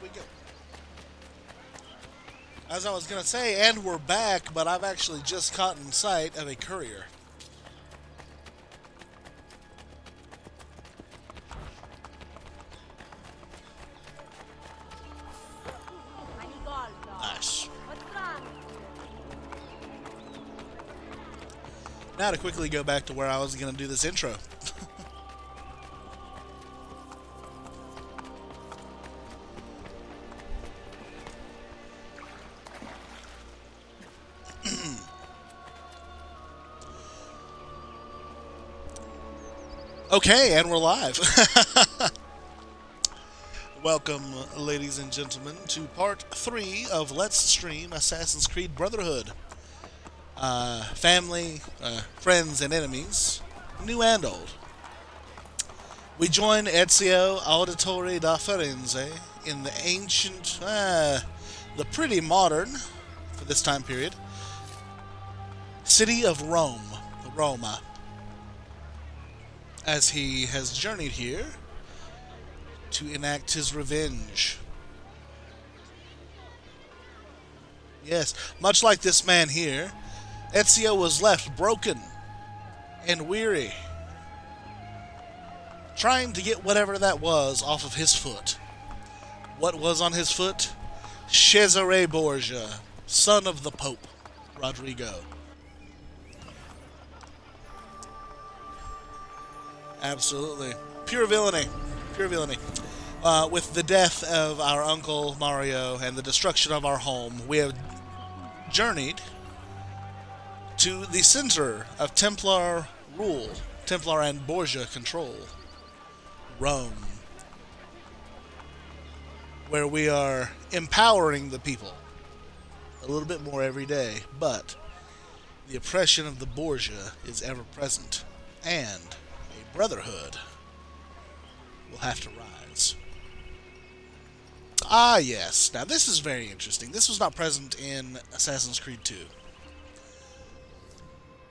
we go. As I was going to say, and we're back, but I've actually just caught in sight of a courier. Nice. Now to quickly go back to where I was going to do this intro. Okay, and we're live. Welcome, ladies and gentlemen, to part 3 of Let's Stream Assassin's Creed Brotherhood. Family, friends, and enemies, new and old. We join Ezio Auditore da Firenze in the ancient, the pretty modern, for this time period, city of Roma, as he has journeyed here to enact his revenge. Yes, much like this man here, Ezio was left broken and weary, trying to get whatever that was off of his foot. What was on his foot? Cesare Borgia, son of the Pope, Rodrigo. Absolutely. Pure villainy. Pure villainy. With the death of our uncle Mario and the destruction of our home, we have journeyed to the center of Templar rule, Templar and Borgia control, Rome, where we are empowering the people a little bit more every day, but the oppression of the Borgia is ever present, and a Brotherhood will have to rise. Ah, yes. Now, this is very interesting. This was not present in Assassin's Creed 2.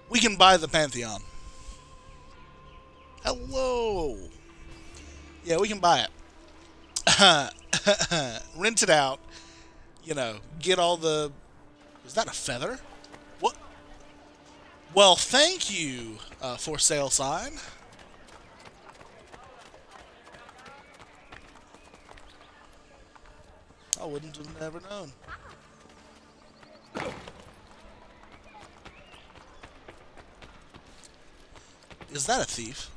We can buy the Pantheon. Hello! Yeah, we can buy it. Rent it out. You know, get all the... Is that a feather? What? Well, thank you, for sale sign. I wouldn't have never known. Is that a thief?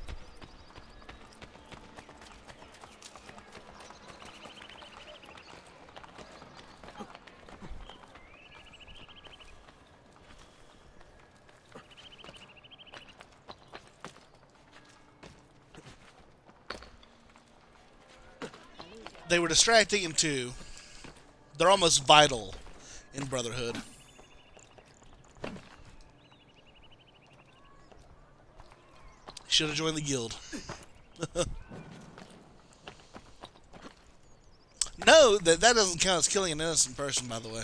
They were distracting him too. They're almost vital in Brotherhood. Should have joined the guild. No, that doesn't count as killing an innocent person, by the way.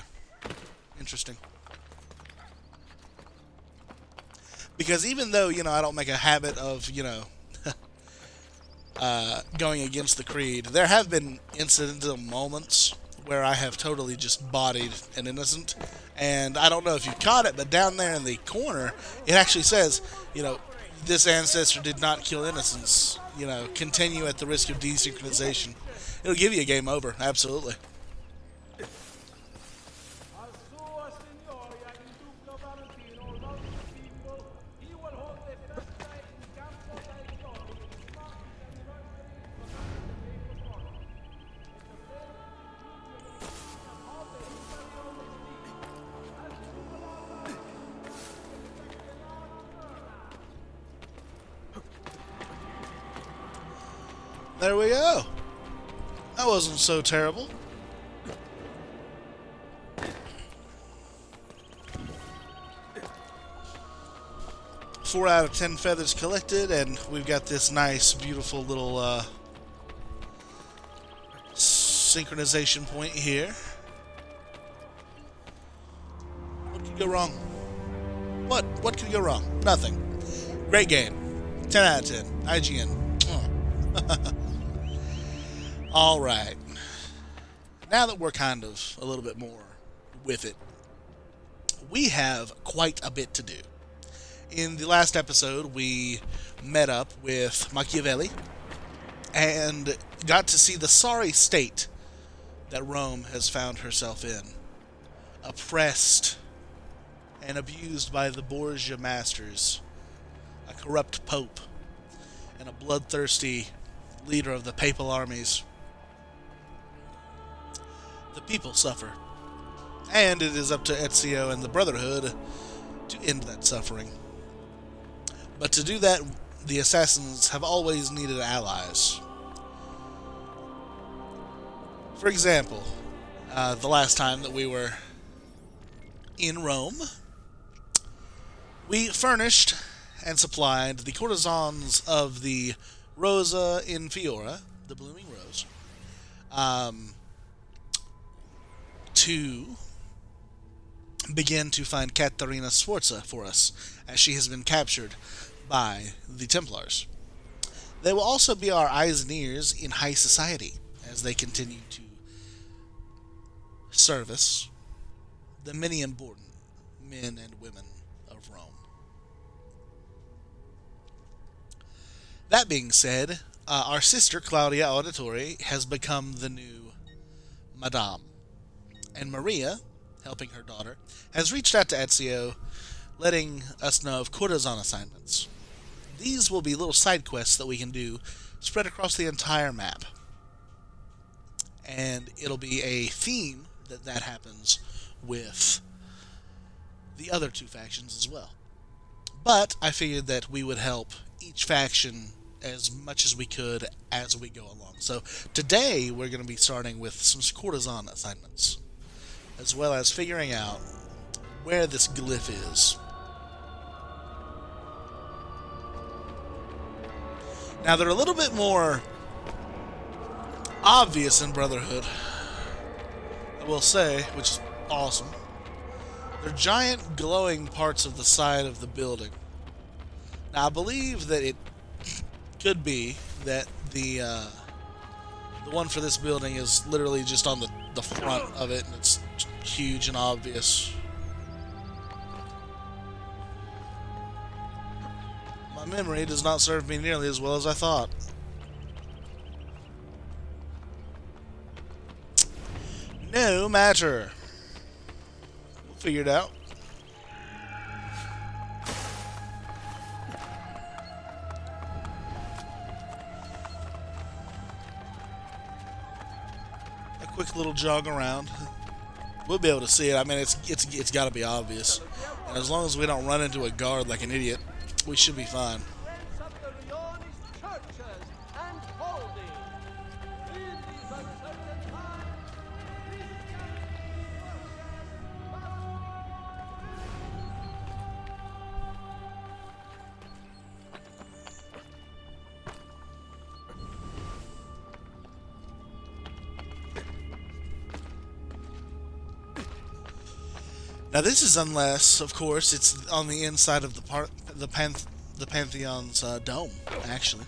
Interesting. Because even though, you know, I don't make a habit of, you know, going against the creed, there have been incidental moments where I have totally just bodied an innocent. And I don't know if you caught it, but down there in the corner, it actually says, you know, this ancestor did not kill innocents. You know, continue at the risk of desynchronization. It'll give you a game over, absolutely. There we go. That wasn't so terrible. Four out of 10 feathers collected, and we've got this nice, beautiful little synchronization point here. What could go wrong? What could go wrong? Nothing. Great game. 10 out of 10. IGN. Alright. now that we're kind of a little bit more with it, we have quite a bit to do. In the last episode, we met up with Machiavelli and got to see the sorry state that Rome has found herself in. Oppressed and abused by the Borgia masters, a corrupt pope, and a bloodthirsty leader of the papal armies. The people suffer, and it is up to Ezio and the Brotherhood to end that suffering. But to do that, the assassins have always needed allies. For example, the last time that we were in Rome, we furnished and supplied the courtesans of the Rosa in Fiora, the Blooming Rose, to begin to find Caterina Sforza for us, as she has been captured by the Templars. They will also be our eyes and ears in high society, as they continue to service the many important men and women of Rome. That being said, our sister Claudia Auditori has become the new Madame, and Maria, helping her daughter, has reached out to Ezio, letting us know of courtesan assignments. These will be little side quests that we can do spread across the entire map. And it'll be a theme that happens with the other two factions as well. But I figured that we would help each faction as much as we could as we go along. So today we're going to be starting with some courtesan assignments, as well as figuring out where this glyph is. Now, they're a little bit more obvious in Brotherhood, I will say, which is awesome. They're giant glowing parts of the side of the building. Now, I believe that it could be that the one for this building is literally just on the front of it, and it's huge and obvious. My memory does not serve me nearly as well as I thought. No matter. We'll figure it out. A quick little jog around. We'll be able to see it. I mean, it's got to be obvious. And as long as we don't run into a guard like an idiot, we should be fine. Now this is unless, of course, it's on the inside of the Pantheon's dome, actually.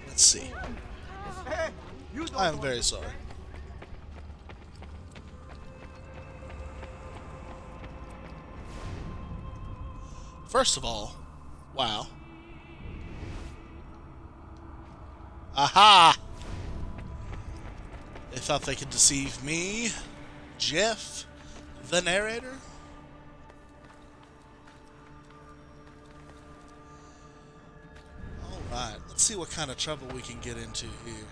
Let's see. I am very sorry. First of all, wow. Aha! They thought they could deceive me, Jeff, the narrator. Alright, let's see what kind of trouble we can get into here.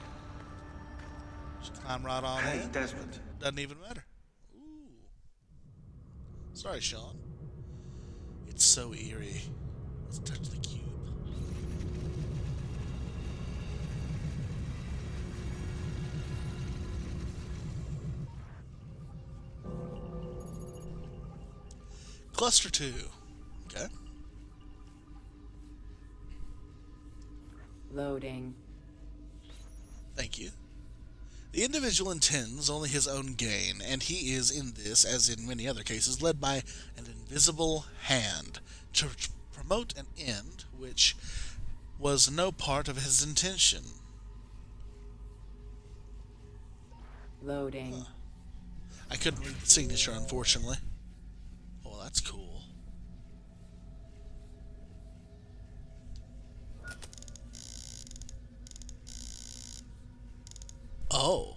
Just climb right on Hey, in. Desmond. Doesn't even matter. Ooh. Sorry, Sean. It's so eerie. Let's touch the cube. Cluster 2. Okay. Loading. Thank you. The individual intends only his own gain, and he is in this, as in many other cases, led by an invisible hand to promote an end which was no part of his intention. Loading. I couldn't read the signature, unfortunately. Oh, that's cool. Oh,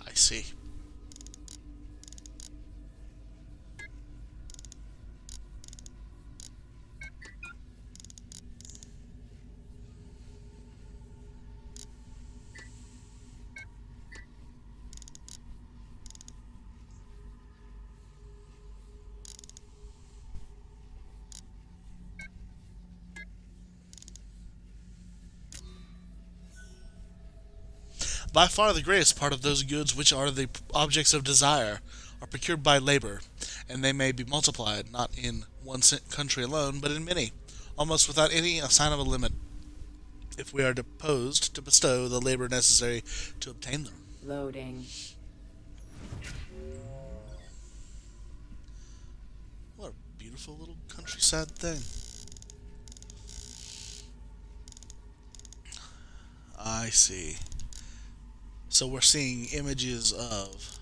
I see. By far the greatest part of those goods which are the objects of desire are procured by labor, and they may be multiplied, not in one country alone, but in many, almost without any sign of a limit, if we are disposed to bestow the labor necessary to obtain them. Loading. What a beautiful little countryside thing. I see. So we're seeing images of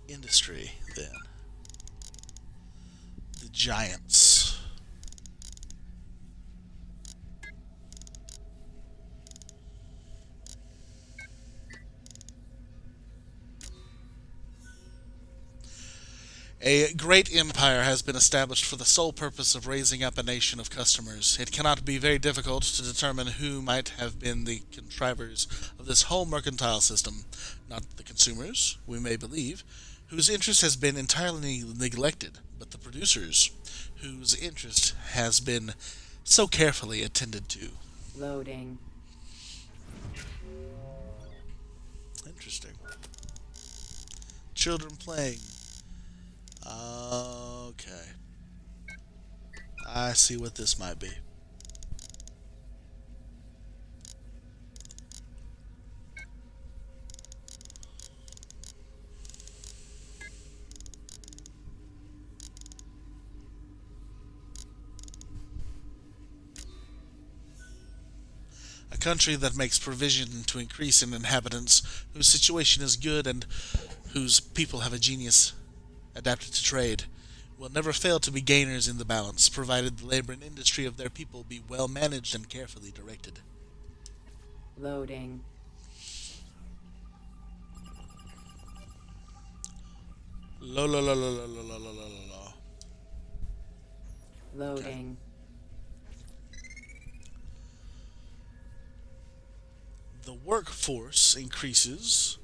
industry then. The giants. A great empire has been established for the sole purpose of raising up a nation of customers. It cannot be very difficult to determine who might have been the contrivers of this whole mercantile system. Not the consumers, we may believe, whose interest has been entirely neglected, but the producers, whose interest has been so carefully attended to. Loading. Interesting. Children playing. Okay. I see what this might be. A country that makes provision to increase in inhabitants, whose situation is good and whose people have a genius adapted to trade, will never fail to be gainers in the balance, provided the labor and industry of their people be well managed and carefully directed. Loading. La la la la la la la la la la. Okay. Loading. The workforce increases.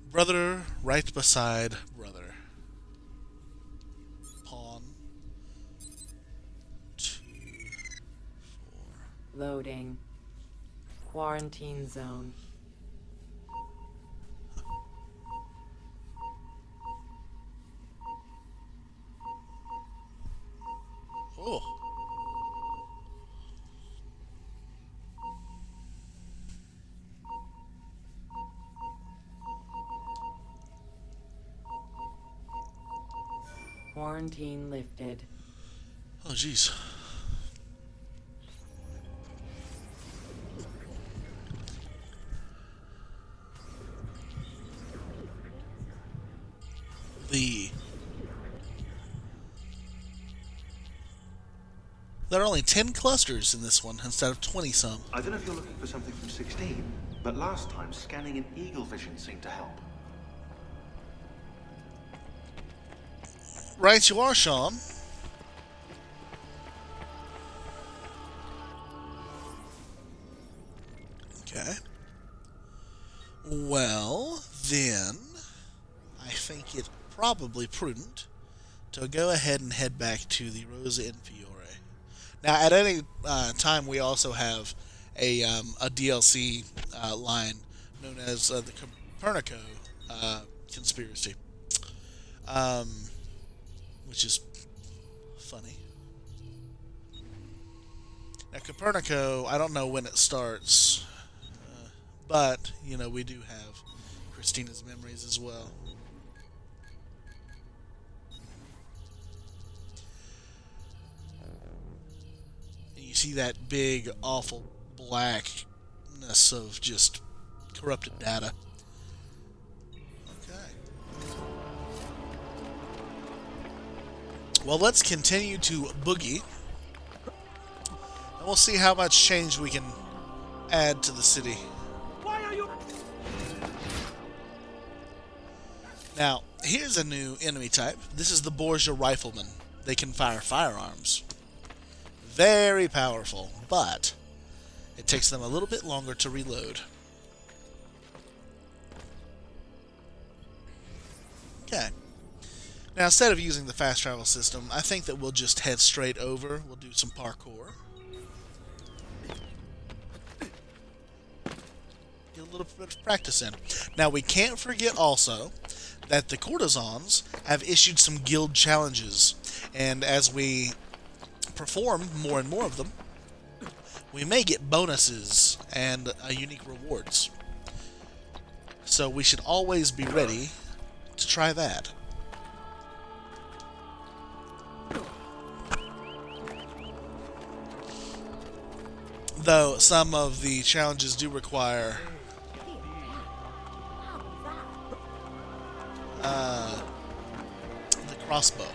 Brother right beside brother. Pawn. 2, 4. Loading. Quarantine zone. Oh. Quarantine lifted. Oh, jeez. The There are only 10 clusters in this one instead of 20 some. I don't know if you're looking for something from 16, but last time scanning in eagle vision seemed to help. Right you are, Sean. Okay. Well, then, I think it probably prudent to go ahead and head back to the Rosa in Fiore. Now, at any time, we also have a DLC line known as the Copernico conspiracy, um, which is funny. Now, Copernico, I don't know when it starts, but, we do have Christina's memories as well. And you see that big, awful blackness of just corrupted data. Okay. Well, let's continue to boogie. And we'll see how much change we can add to the city. Why are you? Now, here's a new enemy type. This is the Borgia Rifleman. They can fire firearms. Very powerful, but it takes them a little bit longer to reload. Okay. Now, instead of using the fast travel system, I think that we'll just head straight over. We'll do some parkour. Get a little bit of practice in. Now, we can't forget also that the courtesans have issued some guild challenges. And as we perform more and more of them, we may get bonuses and unique rewards. So we should always be ready to try that. Though some of the challenges do require the crossbow.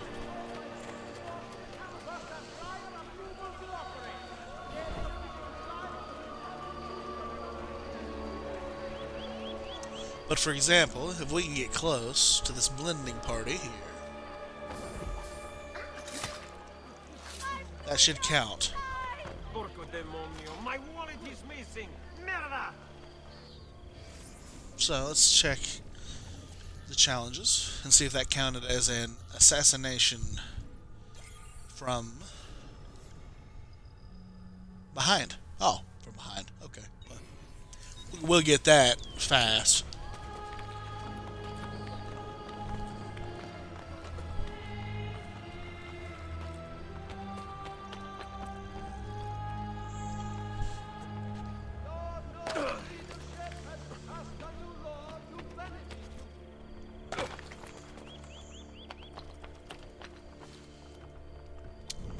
But for example, if we can get close to this blending party here, that should count. Porco demonio, my wallet is missing. Merda! So let's check the challenges and see if that counted as an assassination from behind. Oh, from behind. Okay. We'll get that fast.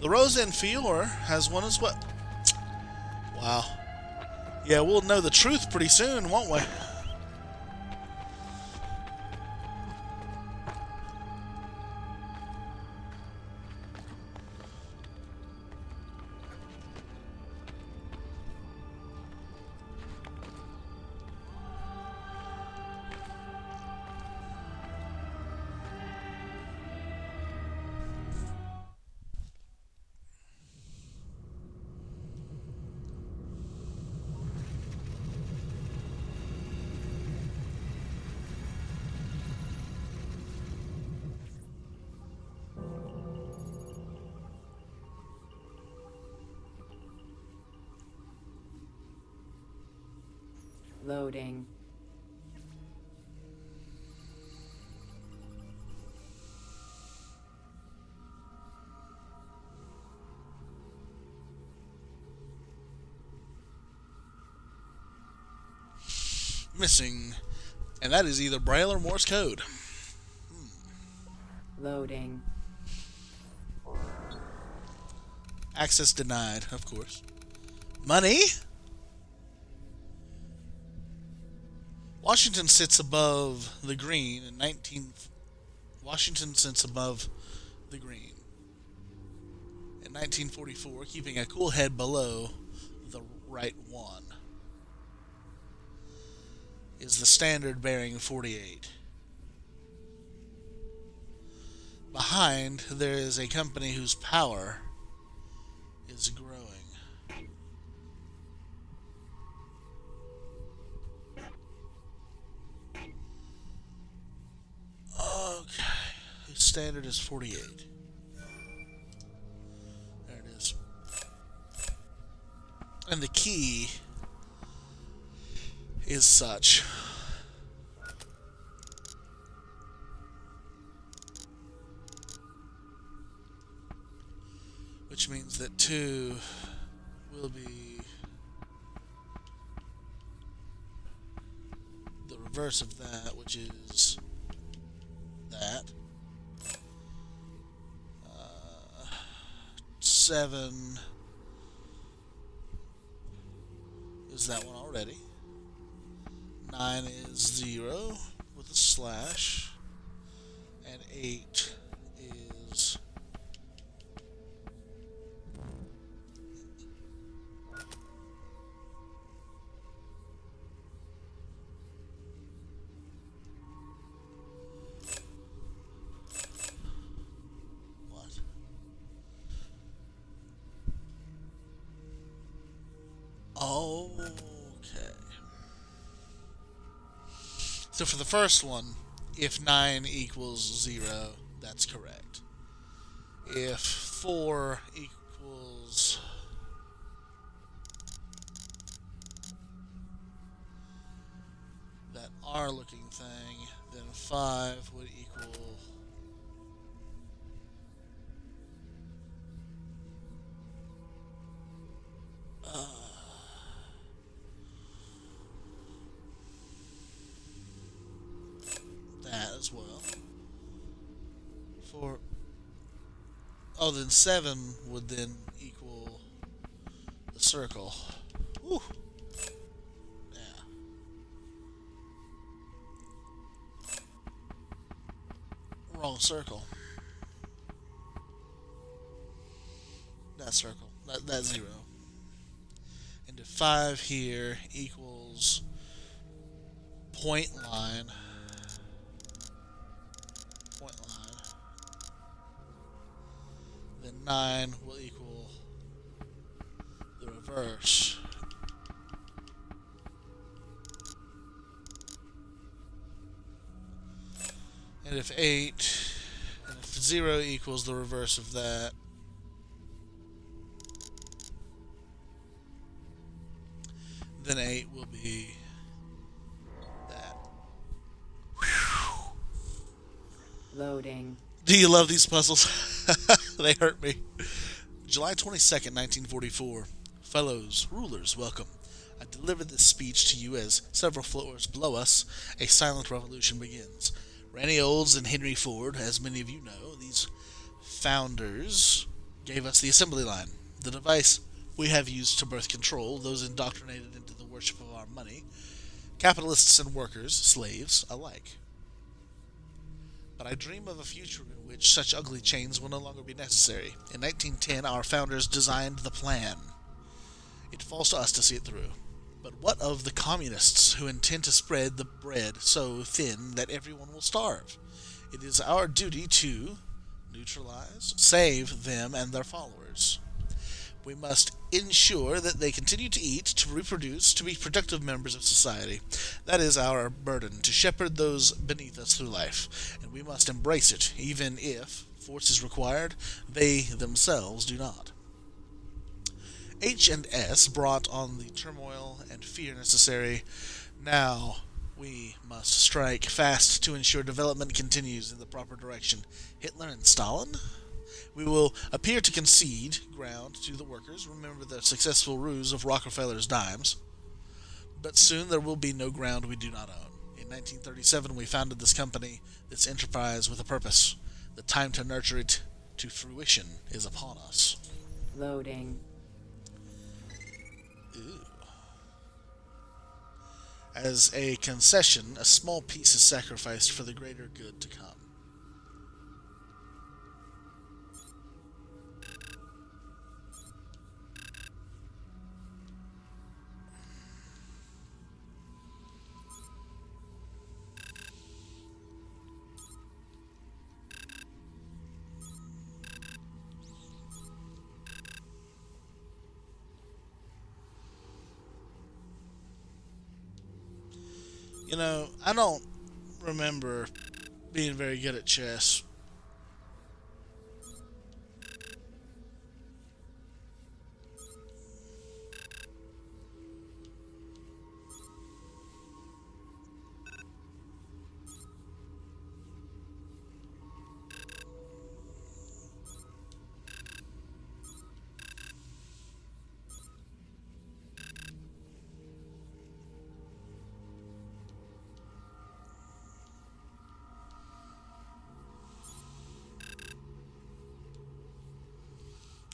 The Rosa in Fiore has one as well. Wow. Yeah, we'll know the truth pretty soon, won't we? Loading. Missing. And that is either Braille or Morse code. Loading. Access denied, of course. Money? Washington sits above the green in 19... Washington sits above the green in 1944, keeping a cool head below the right one. Is the standard bearing 48. Behind, there is a company whose power is growing. standard is 48. There it is. And the key is such. Which means that 2 will be the reverse of that, which is that. 7 is that one already. 9 is 0 with a slash. And 8 is what? Okay. So for the first one, if 9 equals 0, that's correct. If 4 equals that R looking thing, then 5 would equal that as well. Then 7 would then equal the circle. Whew. Yeah. Wrong circle. That circle. That 0. And if 5 here equals point line. Then 9 will equal the reverse. And if 0 equals the reverse of that, then 8 will be that. Whew. Loading. Do you love these puzzles? They hurt me. July 22nd, 1944. Fellows, rulers, welcome. I deliver this speech to you as several floors below us, a silent revolution begins. Randy Olds and Henry Ford, as many of you know, these founders gave us the assembly line, the device we have used to birth control those indoctrinated into the worship of our money, capitalists and workers, slaves alike. But I dream of a future in which such ugly chains will no longer be necessary. In 1910, our founders designed the plan. It falls to us to see it through. But what of the communists who intend to spread the bread so thin that everyone will starve? It is our duty to neutralize, save them and their followers. We must ensure that they continue to eat, to reproduce, to be productive members of society. That is our burden, to shepherd those beneath us through life, and we must embrace it, even if force is required, they themselves do not. H and S brought on the turmoil and fear necessary. Now we must strike fast to ensure development continues in the proper direction. Hitler and Stalin? We will appear to concede ground to the workers, remember the successful ruse of Rockefeller's dimes. But soon there will be no ground we do not own. In 1937 we founded this company, this enterprise with a purpose. The time to nurture it to fruition is upon us. Loading. Ooh. As a concession, a small piece is sacrificed for the greater good to come. You know, I don't remember being very good at chess.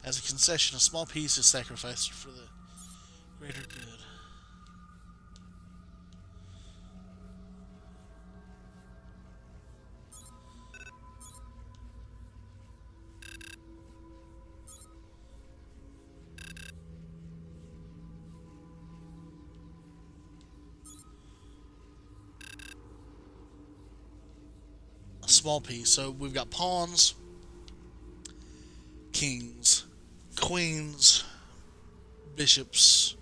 As a concession, a small piece is sacrificed for the greater good. A small piece. So we've got pawns, kings, queens, bishops,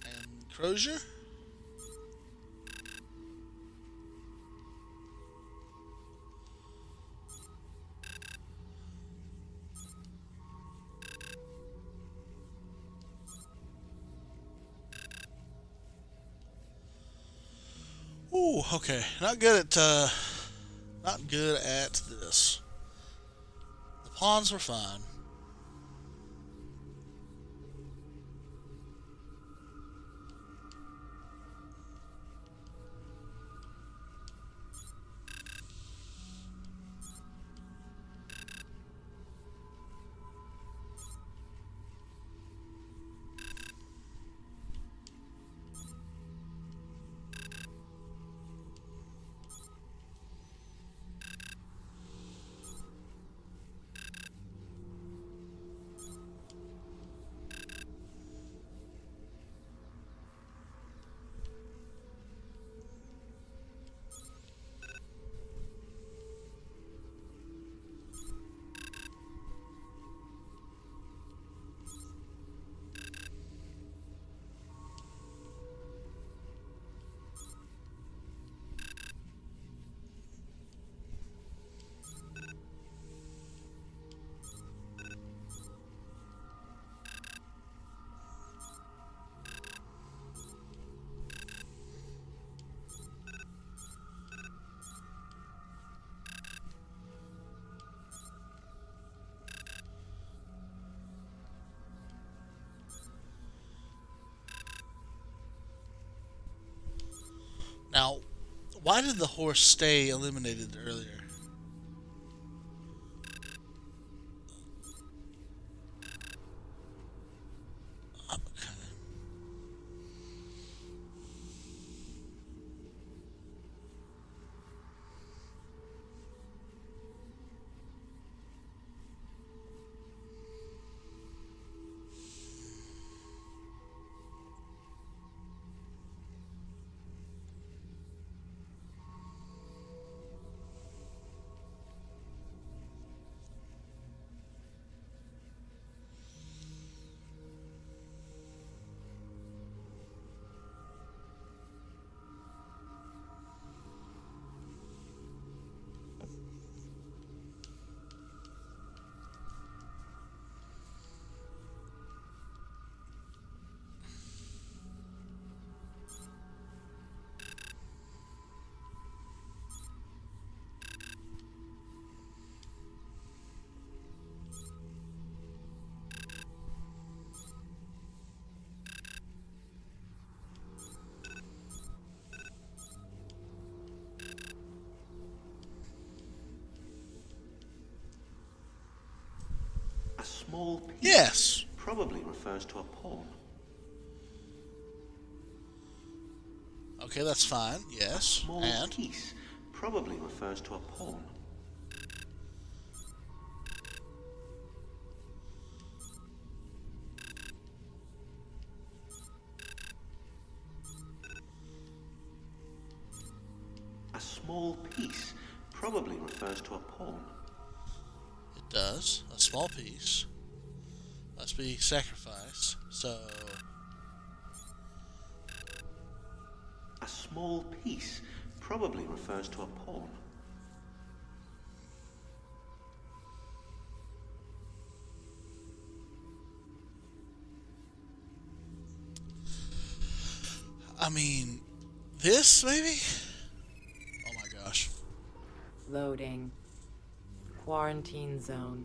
and crozier. Ooh, okay. Not good at this. The pawns were fine. Now, why did the horse stay eliminated earlier? Okay. A small piece Yes. probably refers to a pawn. Okay, that's fine. A Yes. small And piece probably refers to a pawn. A small piece probably refers to a pawn. it does. A small piece must be sacrificed. So, A small piece probably refers to a pawn. I mean, this maybe? Oh my gosh. Loading. Quarantine zone.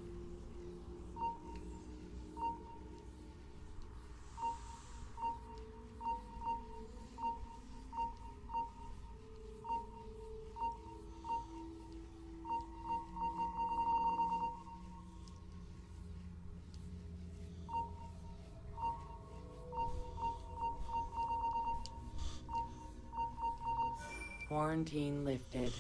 Quarantine lifted.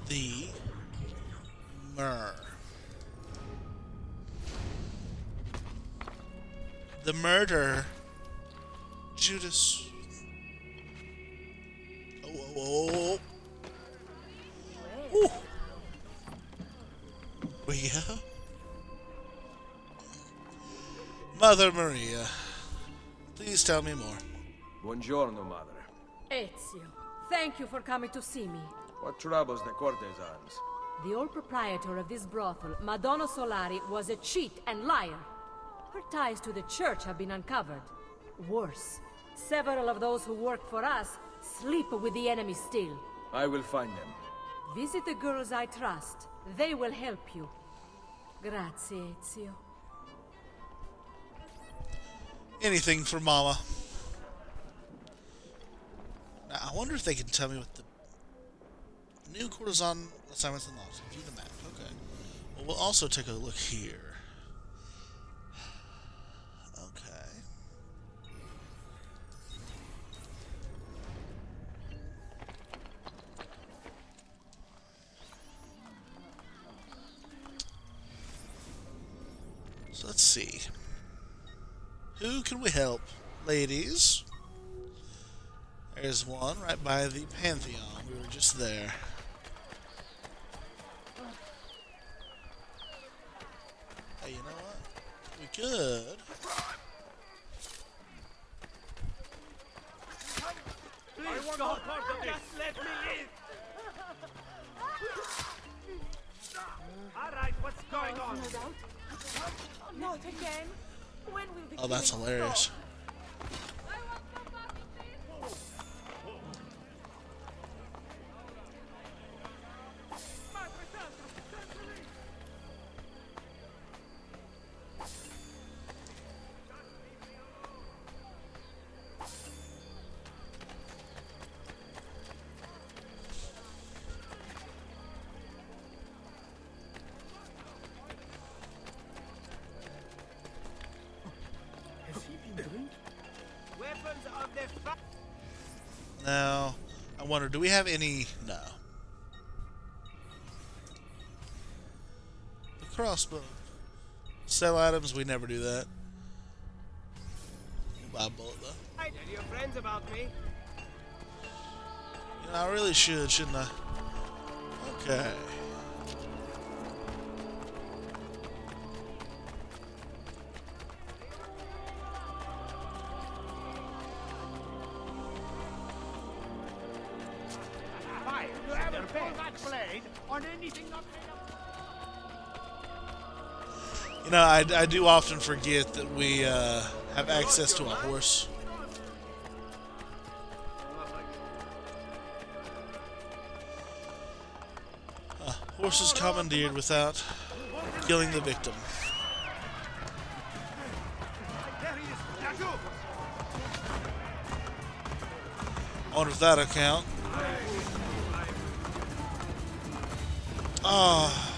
The myrrh. The murder. Judas. Oh, oh, oh. Ooh. Maria? Mother Maria, please tell me more. Buongiorno, madre. Ezio, thank you for coming to see me. What troubles the courtesans? The old proprietor of this brothel, Madonna Solari, was a cheat and liar. Her ties to the church have been uncovered. Worse, several of those who work for us sleep with the enemy still. I will find them. Visit the girls I trust. They will help you. Grazie, Ezio. Anything for Mama. Now, I wonder if they can tell me what the new courtesan assignments and laws. View the map. Okay. Well, we'll also take a look here. Okay. So let's see. Who can we help? Ladies. There's one right by the Pantheon. We were just there. Hey, you know what? We could. I want no part of this. Just let me live. All right, what's going on? Not again. When will the Oh, that's killing hilarious. stop? Weapons of the Now, I wonder, do we have any? No. The crossbow. Sell items, we never do that. Buy a bullet, though. Tell your friends about me. You know, I really should, shouldn't I? Okay. Fire. You haven't pulled that blade on anything not made of. You know, I do often forget that we have access to a horse. Horse is commandeered without killing the victim. There he is. Now go. I wonder if that'll count. Ah.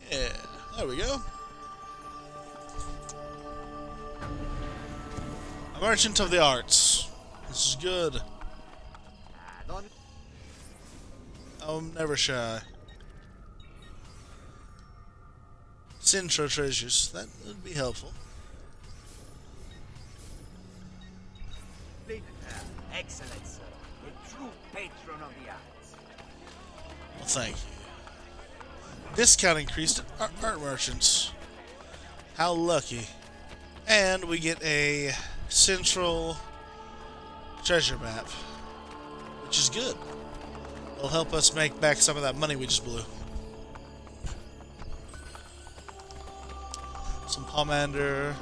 Yeah, there we go. A merchant of the arts. This is good. I'm never shy. Sintra treasures. That would be helpful. Excellent, sir. A true patron of the arts. Well, thank you. Discount increased at art merchants. How lucky. And we get a central treasure map, which is good. It'll help us make back some of that money we just blew. Some pomander.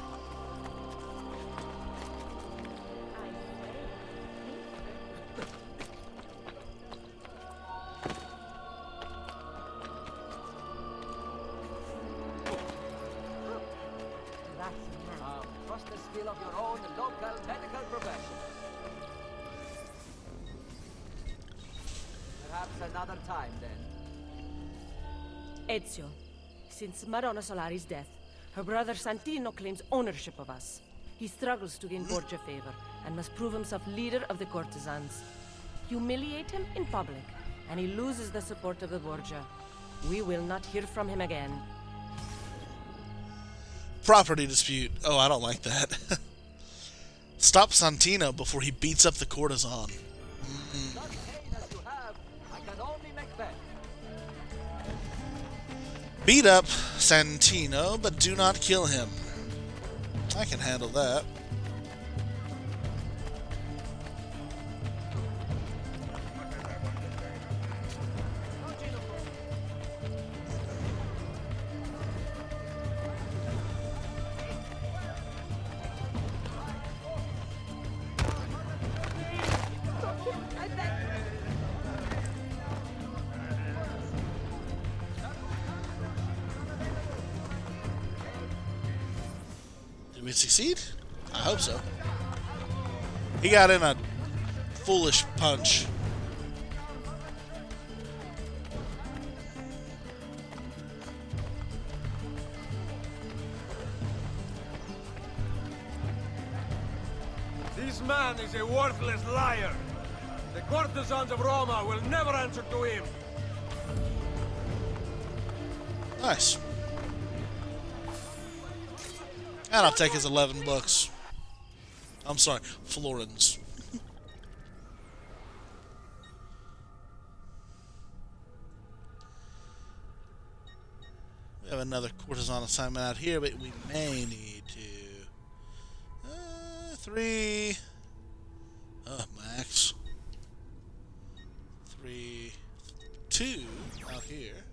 Trust the skill of your own local medical profession. Perhaps another time, then. Ezio, since Madonna Solari's death, her brother Santino claims ownership of us. He struggles to gain Borgia favor and must prove himself leader of the courtesans. Humiliate him in public, and he loses the support of the Borgia. We will not hear from him again. Property dispute. Oh, I don't like that. Stop Santino before he beats up the courtesan. Such pain as you have, I can only make better. Beat up Santino, but do not kill him. I can handle that. Did we succeed? I hope so. He got in a foolish punch. This man is a worthless liar. The courtesans of Roma will never answer to him. Nice. And I'll take his 11 bucks. I'm sorry, florins. We have another courtesan assignment out here, but we may need to... 3... max. 3... 2 out here.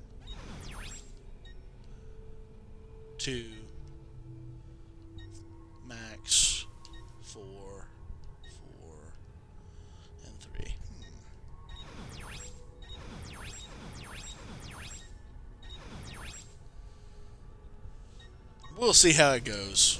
2... max 4, 4, and 3. We'll see how it goes.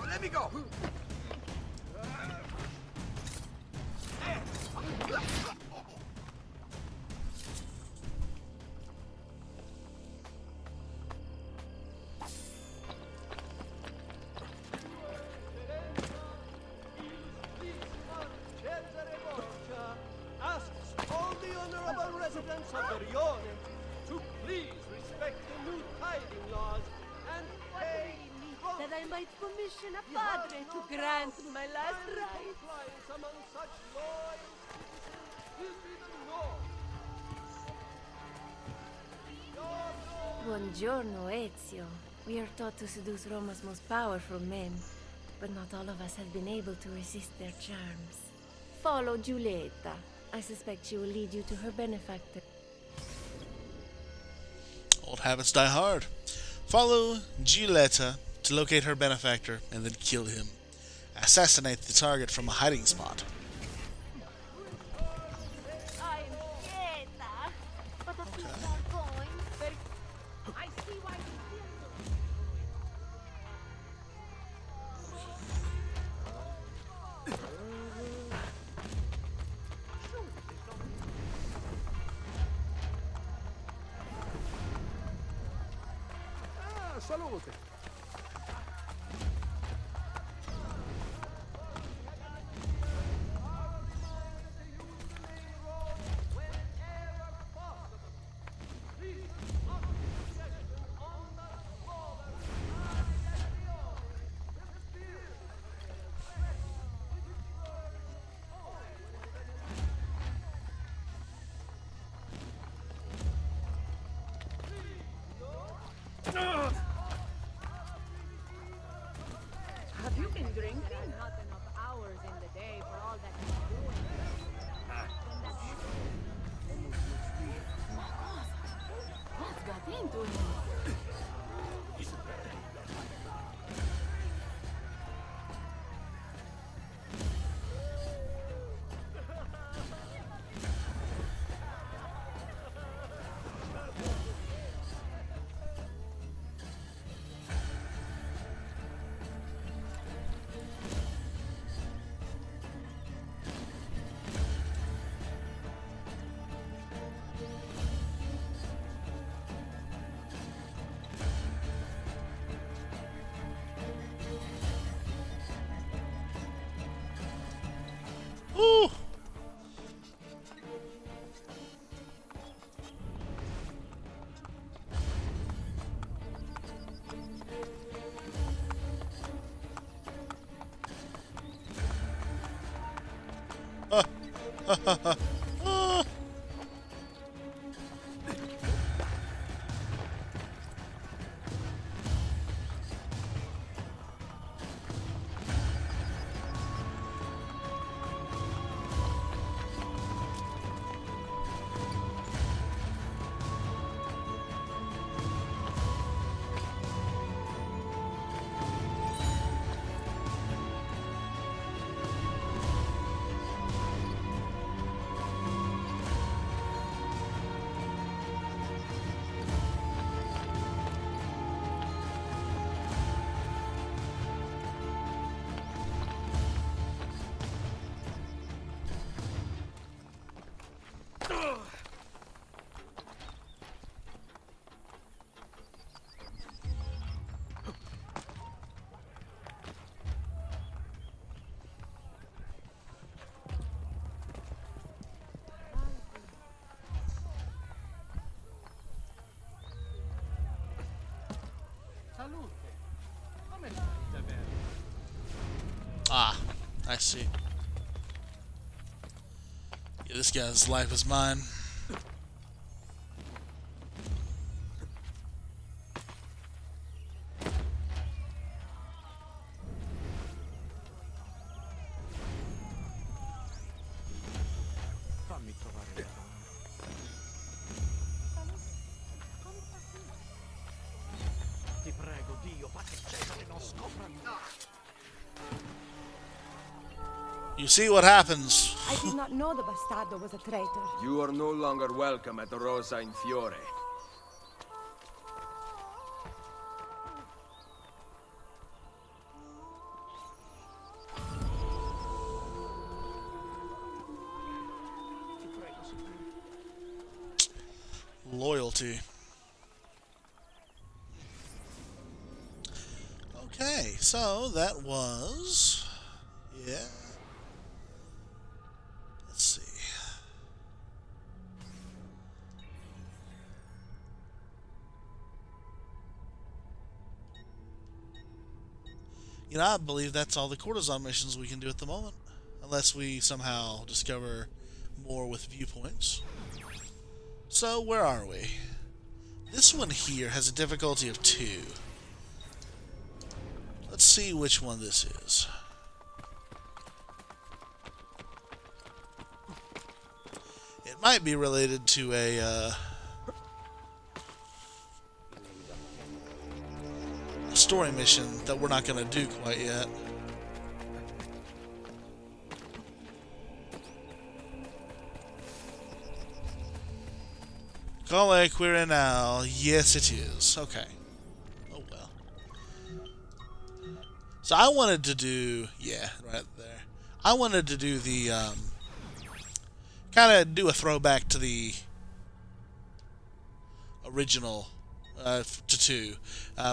Let me go! Asks all the honorable residents of the Rione to please respect the new tithing laws and pay That I might commission a padre to grant my last rites. compliance among such loyal citizens will be the norm. Buongiorno, Ezio. We are taught to seduce Roma's most powerful men, but not all of us have been able to resist their charms. Follow Giulietta. I suspect she will lead you to her benefactor. Old habits die hard. Follow Giulietta to locate her benefactor and then kill him. Assassinate the target from a hiding spot. I'm Pieta, but the people are going. I see why you Salute. Have you been drinking? There are not enough hours in the day for all that he's doing. What's got into him? Ooh. Ah. Salute. Come stai, Isabella? Ah, I see. Yeah, this guy's life is mine. Fammi trovare la donna. Ti prego, Dio, fa che Cesare non scopra niente. You see what happens. I did not know the bastardo was a traitor. You are no longer welcome at Rosa in Fiore. Loyalty. Okay, so that was... Yeah. Let's see. You know, I believe that's all the courtesan missions we can do at the moment. Unless we somehow discover more with viewpoints. So, where are we? This one here has a difficulty of 2. Let's see which one this is. It might be related to a story mission that we're not going to do quite yet. Call Queer now. Yes, it is. Okay. Oh well. So I wanted to do, yeah, right there. I wanted to do the kind of do a throwback to the original to two.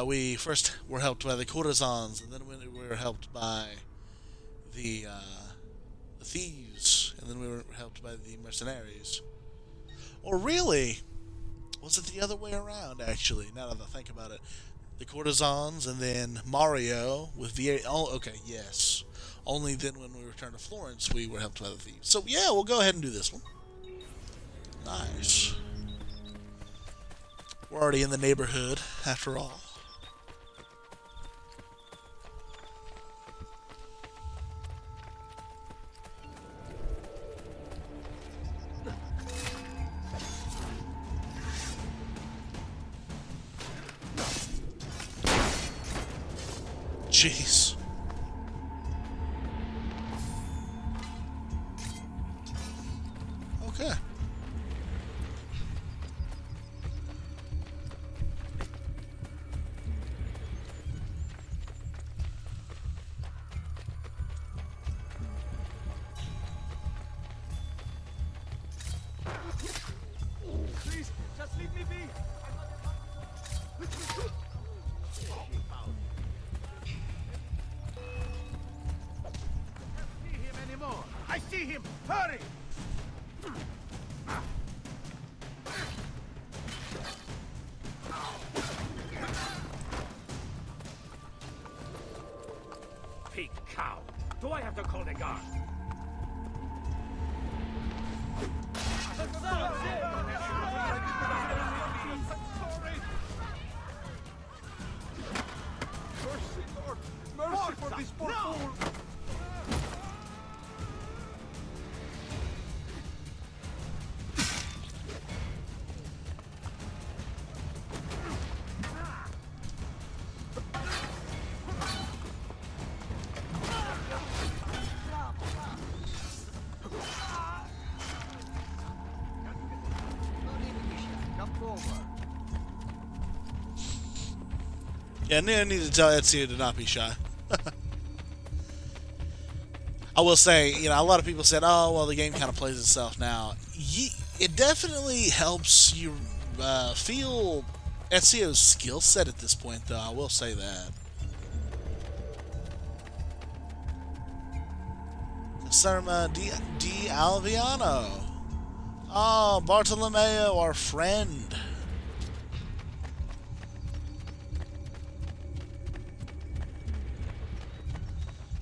We first were helped by the courtesans, and then we were helped by the thieves, and then we were helped by the mercenaries. Or really, was it the other way around? Actually, now that I think about it, the courtesans, and then Mario with VA. Oh, okay, yes. Only then, when we returned to Florence, we were helped by the thieves. So yeah, we'll go ahead and do this one. Nice. We're already in the neighborhood, after all. Jeez. Okay. Please, just leave me be. See him anymore. I see him. Hurry! Pig cow. Do I have to call the guard? Mercy, Lord! Mercy for this poor fool! Yeah, I need to tell Ezio to not be shy. I will say, a lot of people said, oh, well, the game kind of plays itself now. It definitely helps you feel Ezio's skill set at this point, though. I will say that. Serma di Alviano. Oh, Bartolomeo, our friend.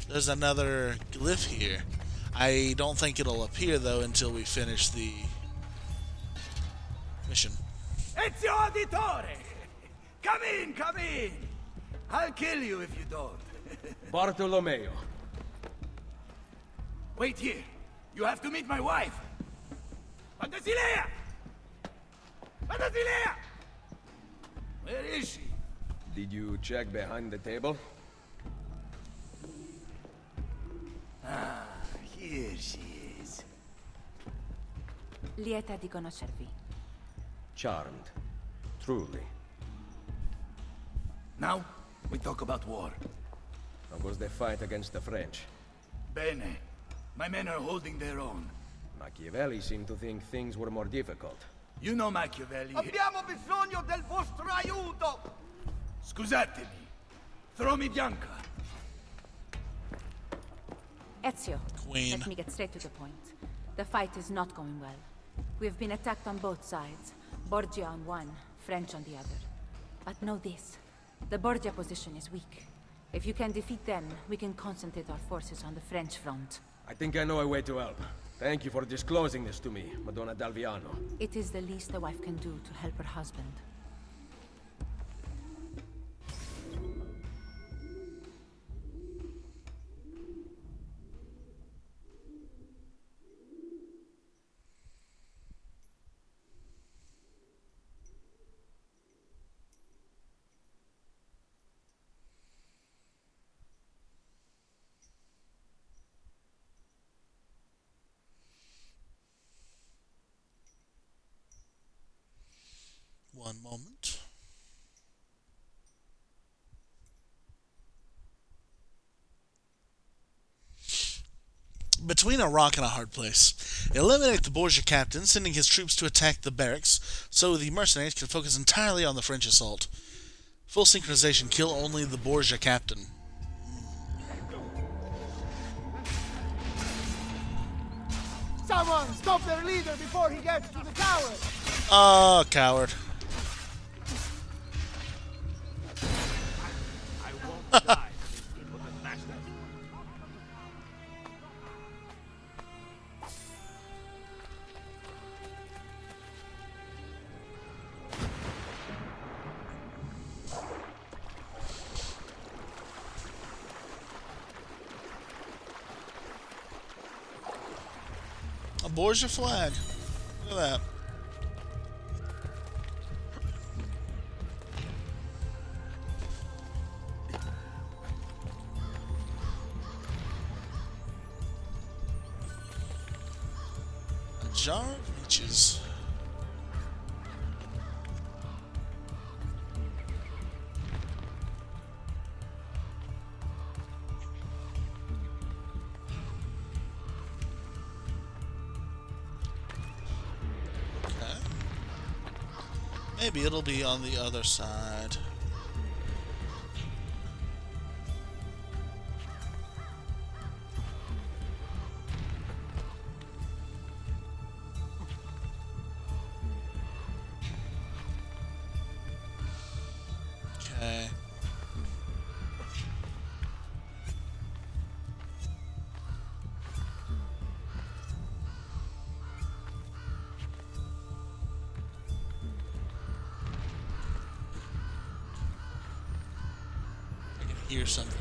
There's another glyph here. I don't think it'll appear, though, until we finish the mission. Ezio Auditore! Come in, come in! I'll kill you if you don't. Bartolomeo. Wait here. You have to meet my wife. Fantasilea! Fantasilea! Where is she? Did you check behind the table? Ah, here she is. Lieta di conoscervi. Charmed. Truly. Now, we talk about war. How was the fight against the French? Bene. My men are holding their own. Machiavelli seemed to think things were more difficult. You know Machiavelli. Abbiamo bisogno del vostro aiuto! Scusatemi. Throw me Bianca. Ezio, Queen. let me get straight to the point. The fight is not going well. We have been attacked on both sides. Borgia on one, French on the other. But know this. The Borgia position is weak. If you can defeat them, we can concentrate our forces on the French front. I think I know a way to help. Thank you for disclosing this to me, Madonna d'Alviano. It is the least a wife can do to help her husband. One moment. between a rock and a hard place. Eliminate the Borgia captain, sending his troops to attack the barracks, so the mercenaries can focus entirely on the French assault. Full synchronization, kill only the Borgia captain. Someone stop their leader before he gets to the tower! Oh, coward. I won't die. But the master. A Borgia flag. Look at that. A jar of leeches. Maybe it'll be on the other side. Okay. Hear something.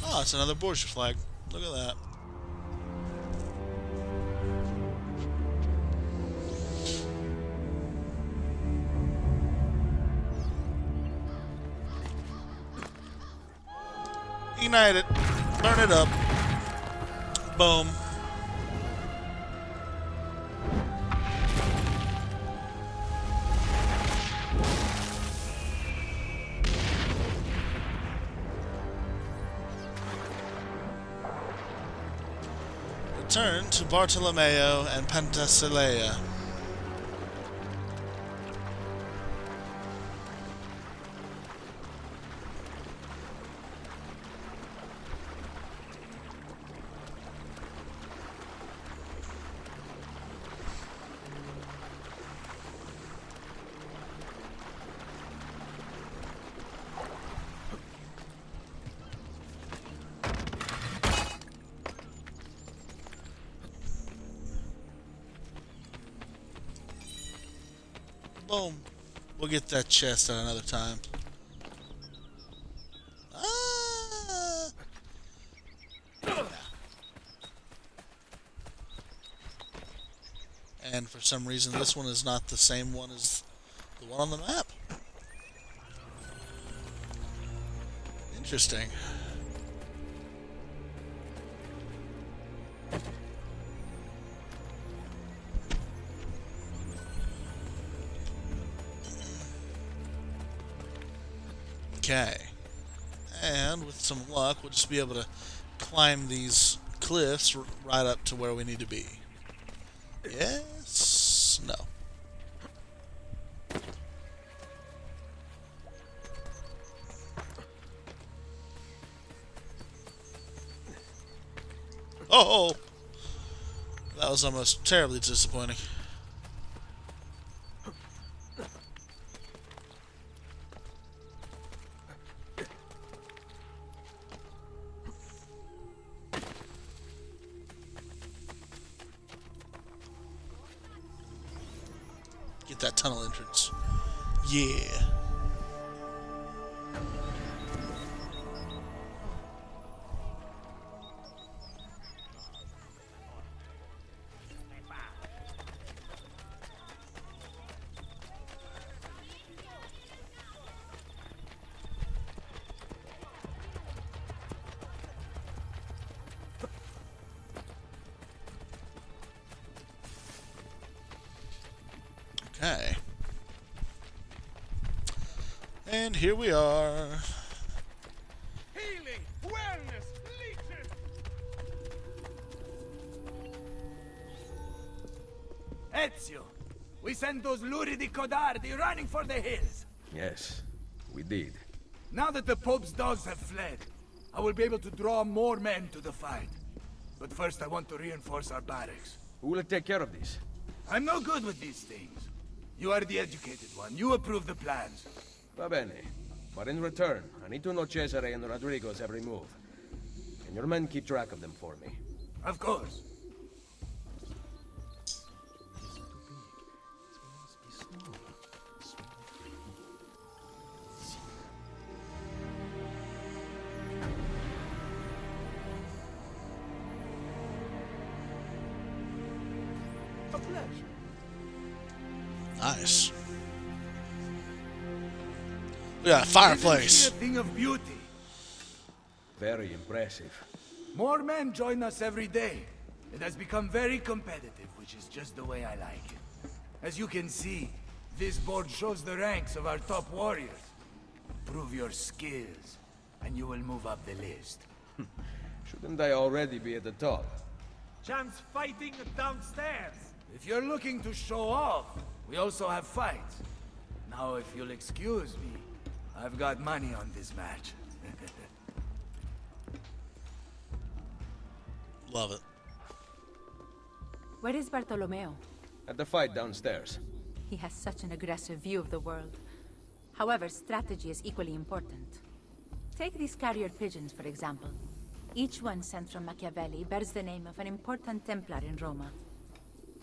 Oh, it's another Borgia flag. Look at that. Ignite it. Burn it up. Boom. Return to Bartolomeo and Penthesilea. Boom. We'll get that chest at another time. Ah! And for some reason, this one is not the same one as the one on the map. Interesting. Okay, and with some luck, we'll just be able to climb these cliffs right up to where we need to be. Yes? No. Oh! That was almost terribly disappointing. Get that tunnel entrance. Yeah. Okay. And here we are. Healing, wellness, leeches. Ezio, we sent those luridi codardi running for the hills. Yes, we did. Now that the Pope's dogs have fled, I will be able to draw more men to the fight. But first I want to reinforce our barracks. Who will take care of this? I'm no good with these things. You are the educated one. You approve the plans. Va bene. But in return, I need to know Cesare and Rodrigo's every move. Can your men keep track of them for me? Of course. A pleasure. Nice. We got a fireplace. Isn't she a thing of beauty? Very impressive. More men join us every day. It has become very competitive, which is just the way I like it. As you can see, this board shows the ranks of our top warriors. Prove your skills, and you will move up the list. Shouldn't I already be at the top? Champs fighting downstairs. If you're looking to show off, we also have fights. Now, if you'll excuse me, I've got money on this match. Love it. Where is Bartolomeo? At the fight downstairs. He has such an aggressive view of the world. However, strategy is equally important. Take these carrier pigeons, for example. Each one sent from Machiavelli bears the name of an important Templar in Roma.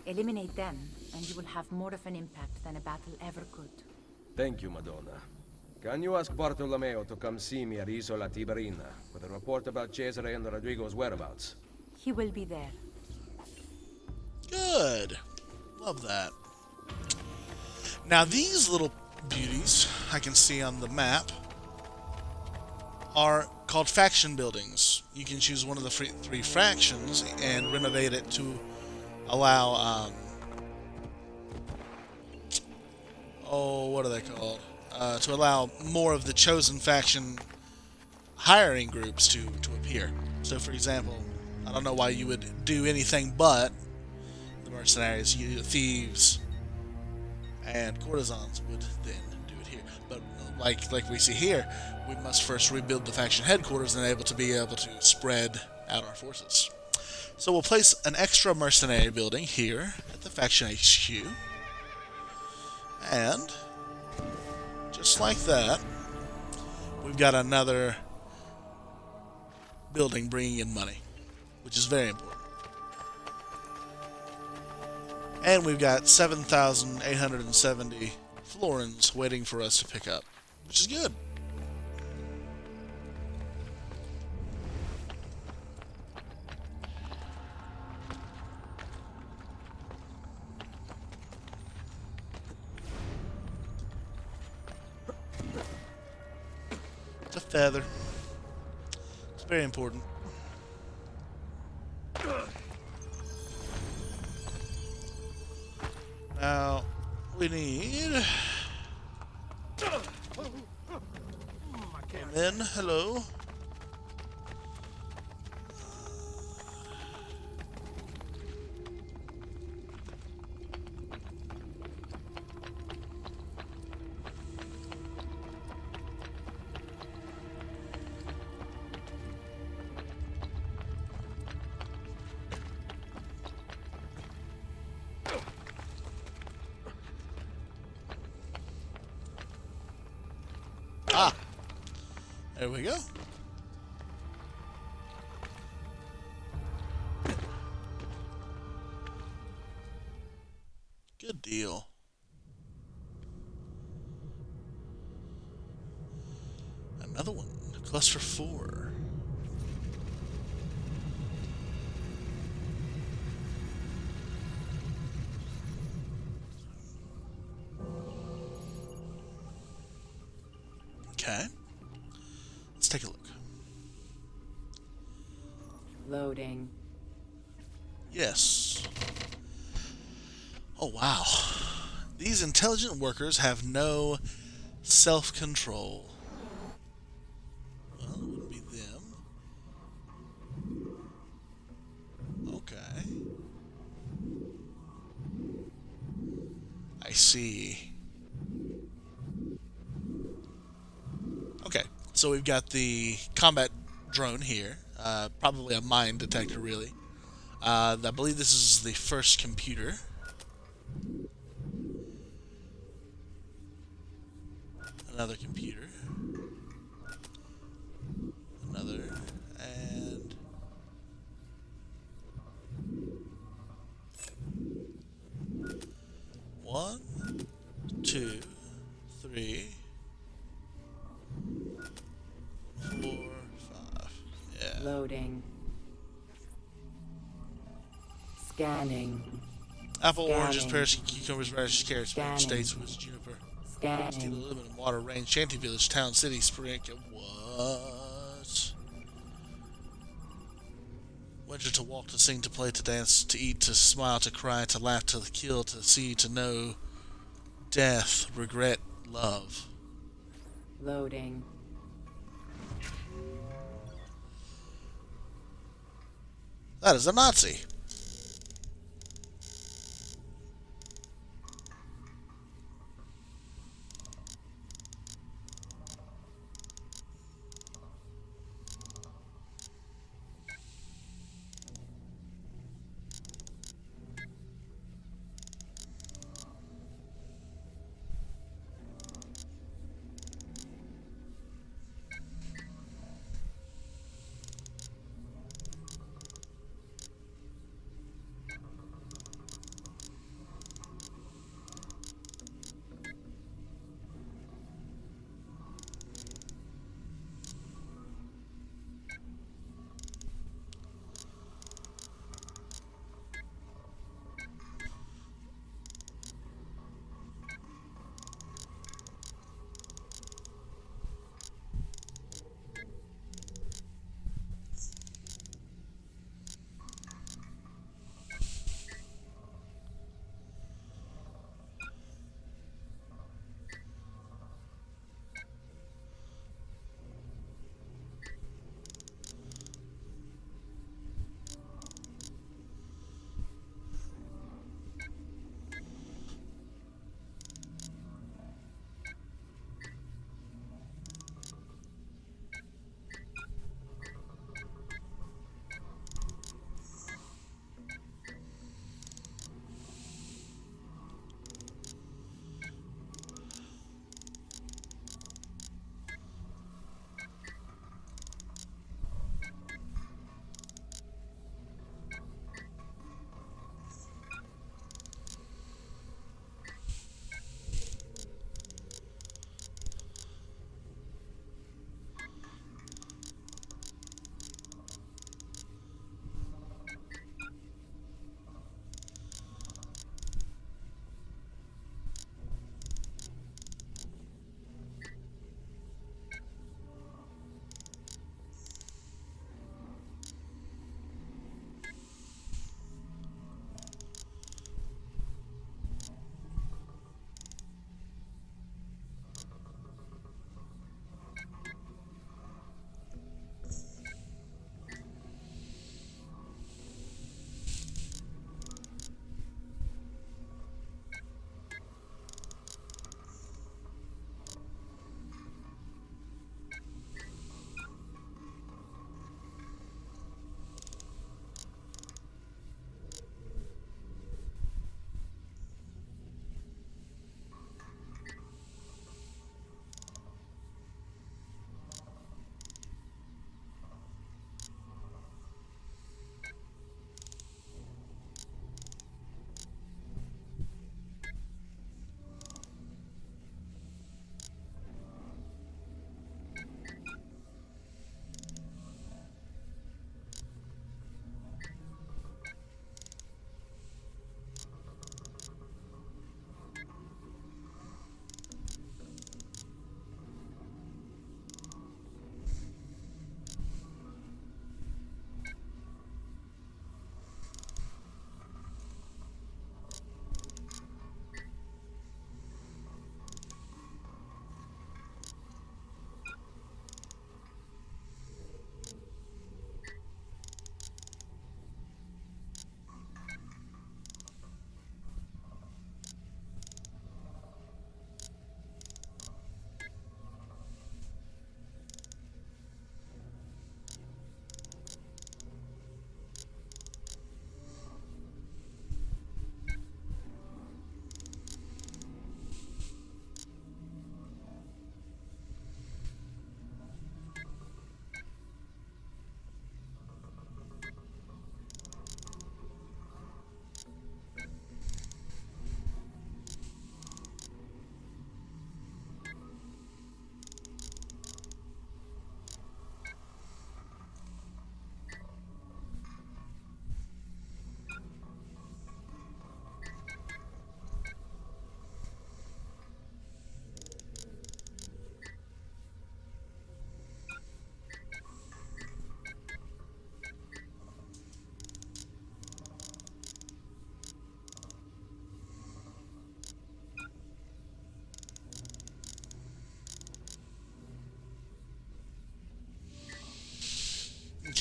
Eliminate them, and you will have more of an impact than a battle ever could. Thank you, Madonna. Can you ask Bartolomeo to come see me at Isola Tiberina with a report about Cesare and Rodrigo's whereabouts? He will be there. Good. Love that. Now these little beauties I can see on the map are called faction buildings. You can choose one of the three factions and renovate it to allow, what are they called? To allow more of the chosen faction hiring groups to appear. So, for example, I don't know why you would do anything but the mercenaries, thieves, and courtesans would then do it here. But like we see here, we must first rebuild the faction headquarters and be able to spread out our forces. So we'll place an extra mercenary building here at the faction HQ. And just like that, we've got another building bringing in money, which is very important. And we've got 7,870 florins waiting for us to pick up, which is good. It's a feather. It's very important. Now, we need... Men, hello. Ah, there we go. Good deal. Another one, cluster 4. Okay. Let's take a look. Loading. Yes. Oh, wow. These intelligent workers have no self-control. Well, it wouldn't be them. Okay. I see. Okay, so we've got the combat drone here. Probably a mine detector, really. I believe this is the first computer. Another computer. Another. And... one, two, three, 4, 5. Yeah. Loading. Scanning. Apple, oranges, Scanning. pears, cucumbers, radishes, carrots, Scanning. states with juniper. Steel, Scanning. aluminum, water, rain, shanty village, town, city, spring. What? Winter to walk, to sing, to play, to dance, to eat, to smile, to cry, to laugh, to kill, to see, to know, death, regret, love. Loading. That is a Nazi.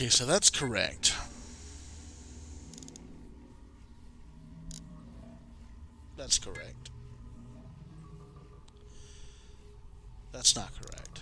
Okay, so that's correct. That's correct. That's not correct.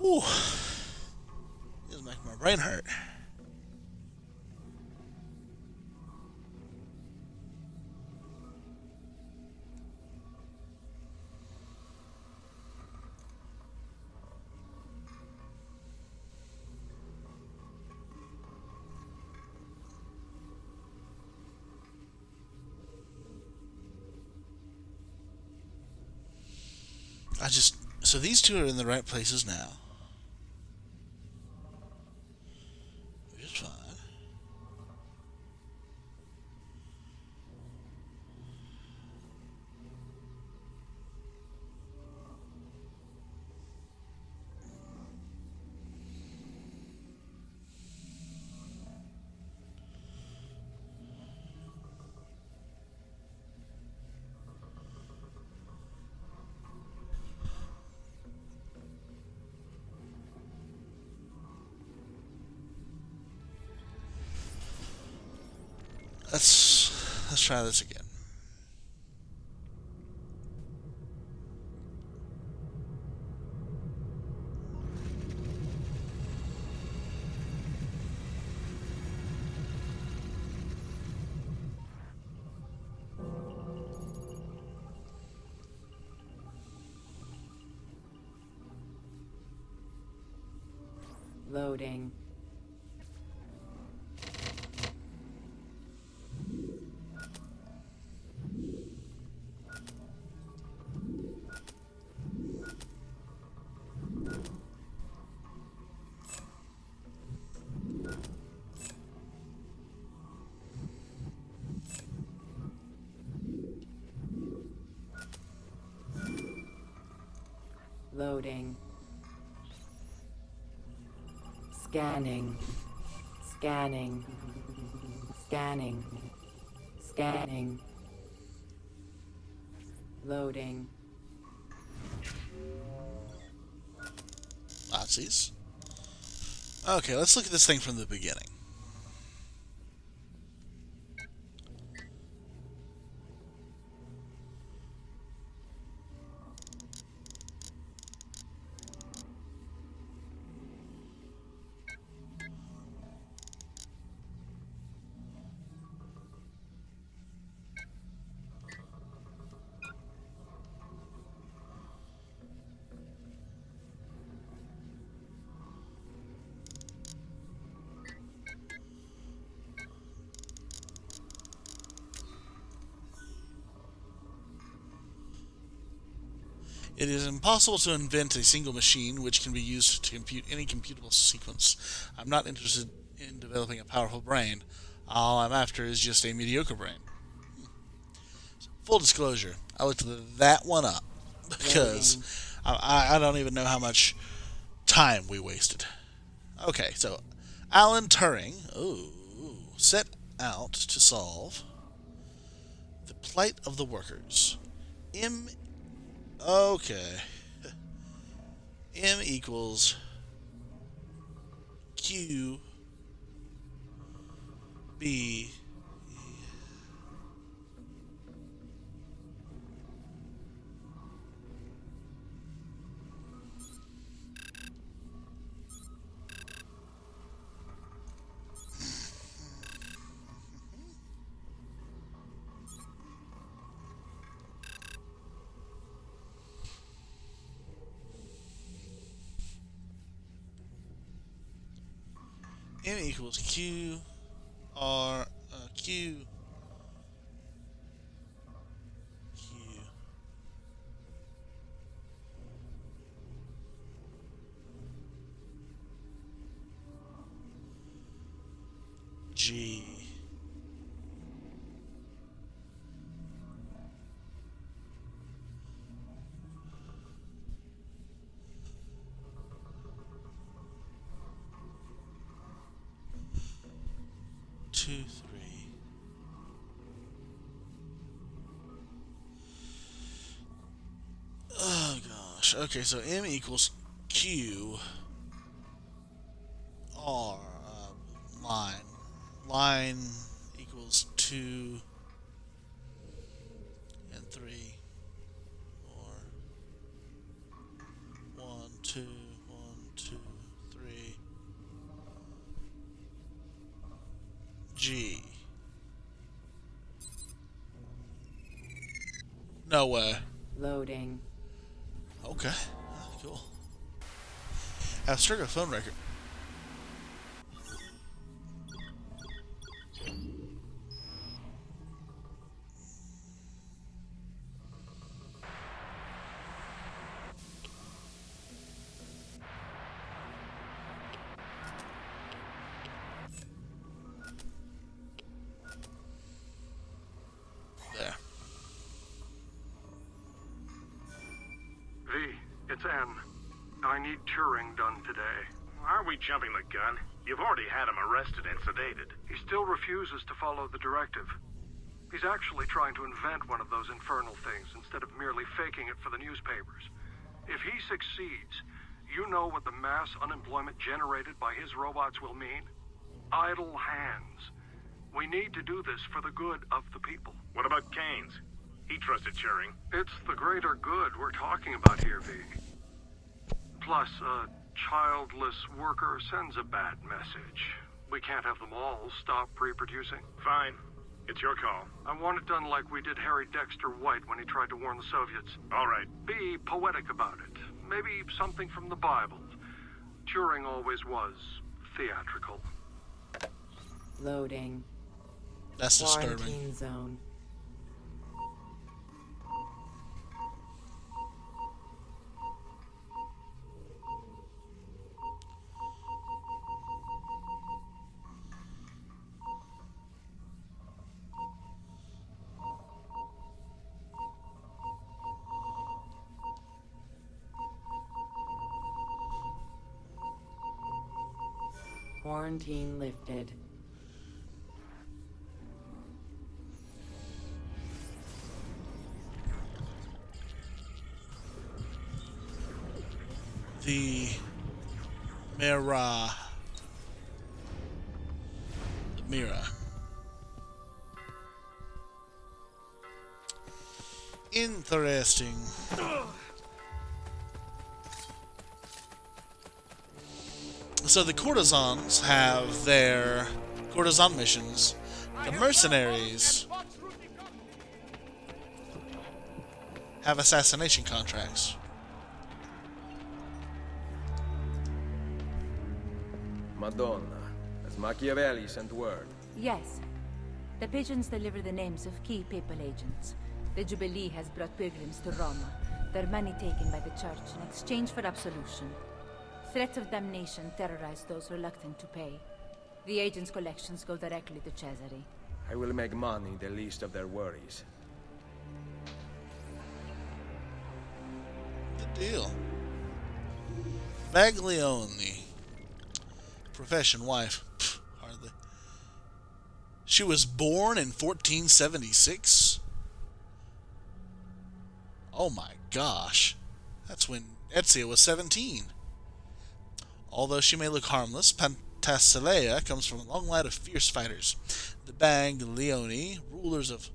Ooh, this is making my brain hurt. So these two are in the right places now. Which is fine. Let's try this again. Loading. Loading. Scanning. Scanning. Scanning. Scanning. Loading. Nazis. Okay, let's look at this thing from the beginning. It is impossible to invent a single machine which can be used to compute any computable sequence. I'm not interested in developing a powerful brain. All I'm after is just a mediocre brain. Full disclosure, I looked that one up because I don't even know how much time we wasted. Okay, so Alan Turing set out to solve the plight of the workers. Okay. M equals Q B M equals Q R Q Q G two three oh gosh. Okay, so M equals Q R line. Line equals 2 and 3 or 1 2 1 2 3 G. No way. Loading. Okay. Cool. I've started a phone record. There. V, it's N. I need Turing done today. Are we jumping the gun? You've already had him arrested and sedated. He still refuses to follow the directive. He's actually trying to invent one of those infernal things instead of merely faking it for the newspapers. If he succeeds, you know what the mass unemployment generated by his robots will mean? Idle hands. We need to do this for the good of the people. What about Keynes? He trusted Turing. It's the greater good we're talking about here, V. Plus, a childless worker sends a bad message. We can't have them all stop reproducing. Fine. It's your call. I want it done like we did Harry Dexter White when he tried to warn the Soviets. All right. Be poetic about it. Maybe something from the Bible. Turing always was theatrical. Loading. That's disturbing. Quarantine zone. Quarantine lifted. The Mira. The Mira. Interesting. So the courtesans have their courtesan missions. The mercenaries have assassination contracts. Madonna, has Machiavelli sent word? Yes. The pigeons deliver the names of key papal agents. The Jubilee has brought pilgrims to Roma, their money taken by the church in exchange for absolution. Threats of damnation terrorize those reluctant to pay. The agents' collections go directly to Cesare. I will make money the least of their worries. Good deal. Baglioni. Profession, wife. Pfft, hardly. She was born in 1476? Oh my gosh. That's when Ezio was 17. Although she may look harmless, Penthesilea comes from a long line of fierce fighters. The Baglioni, rulers of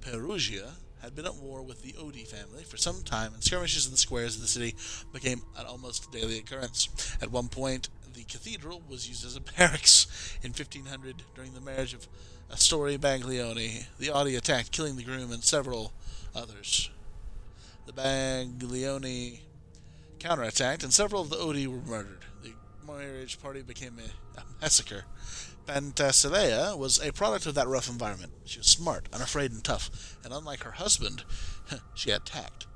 Perugia, had been at war with the Odi family for some time, and skirmishes in the squares of the city became an almost daily occurrence. At one point, the cathedral was used as a barracks. In 1500, during the marriage of Astori Baglioni, the Odi attacked, killing the groom and several others. The Baglioni counterattacked, and several of the Odi were murdered. The marriage party became a massacre. Penthesilea was a product of that rough environment. She was smart, unafraid, and tough, and unlike her husband, she had tact.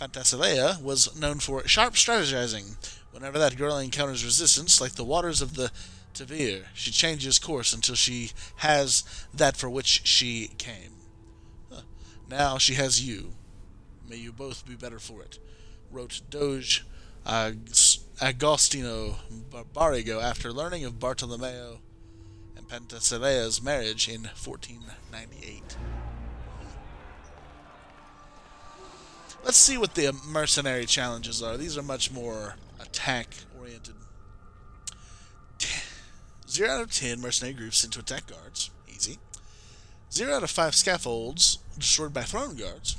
Penthesilea was known for sharp strategizing. Whenever that girl encounters resistance, like the waters of the Tavir, she changes course until she has that for which she came. Now she has you. May you both be better for it, wrote Doge Agostino Barbarigo after learning of Bartolomeo and Pentesilea's marriage in 1498. Let's see what the mercenary challenges are. These are much more attack-oriented. 0 out of 10 mercenary groups sent to attack guards. Easy. 0 out of 5 scaffolds destroyed by throne guards.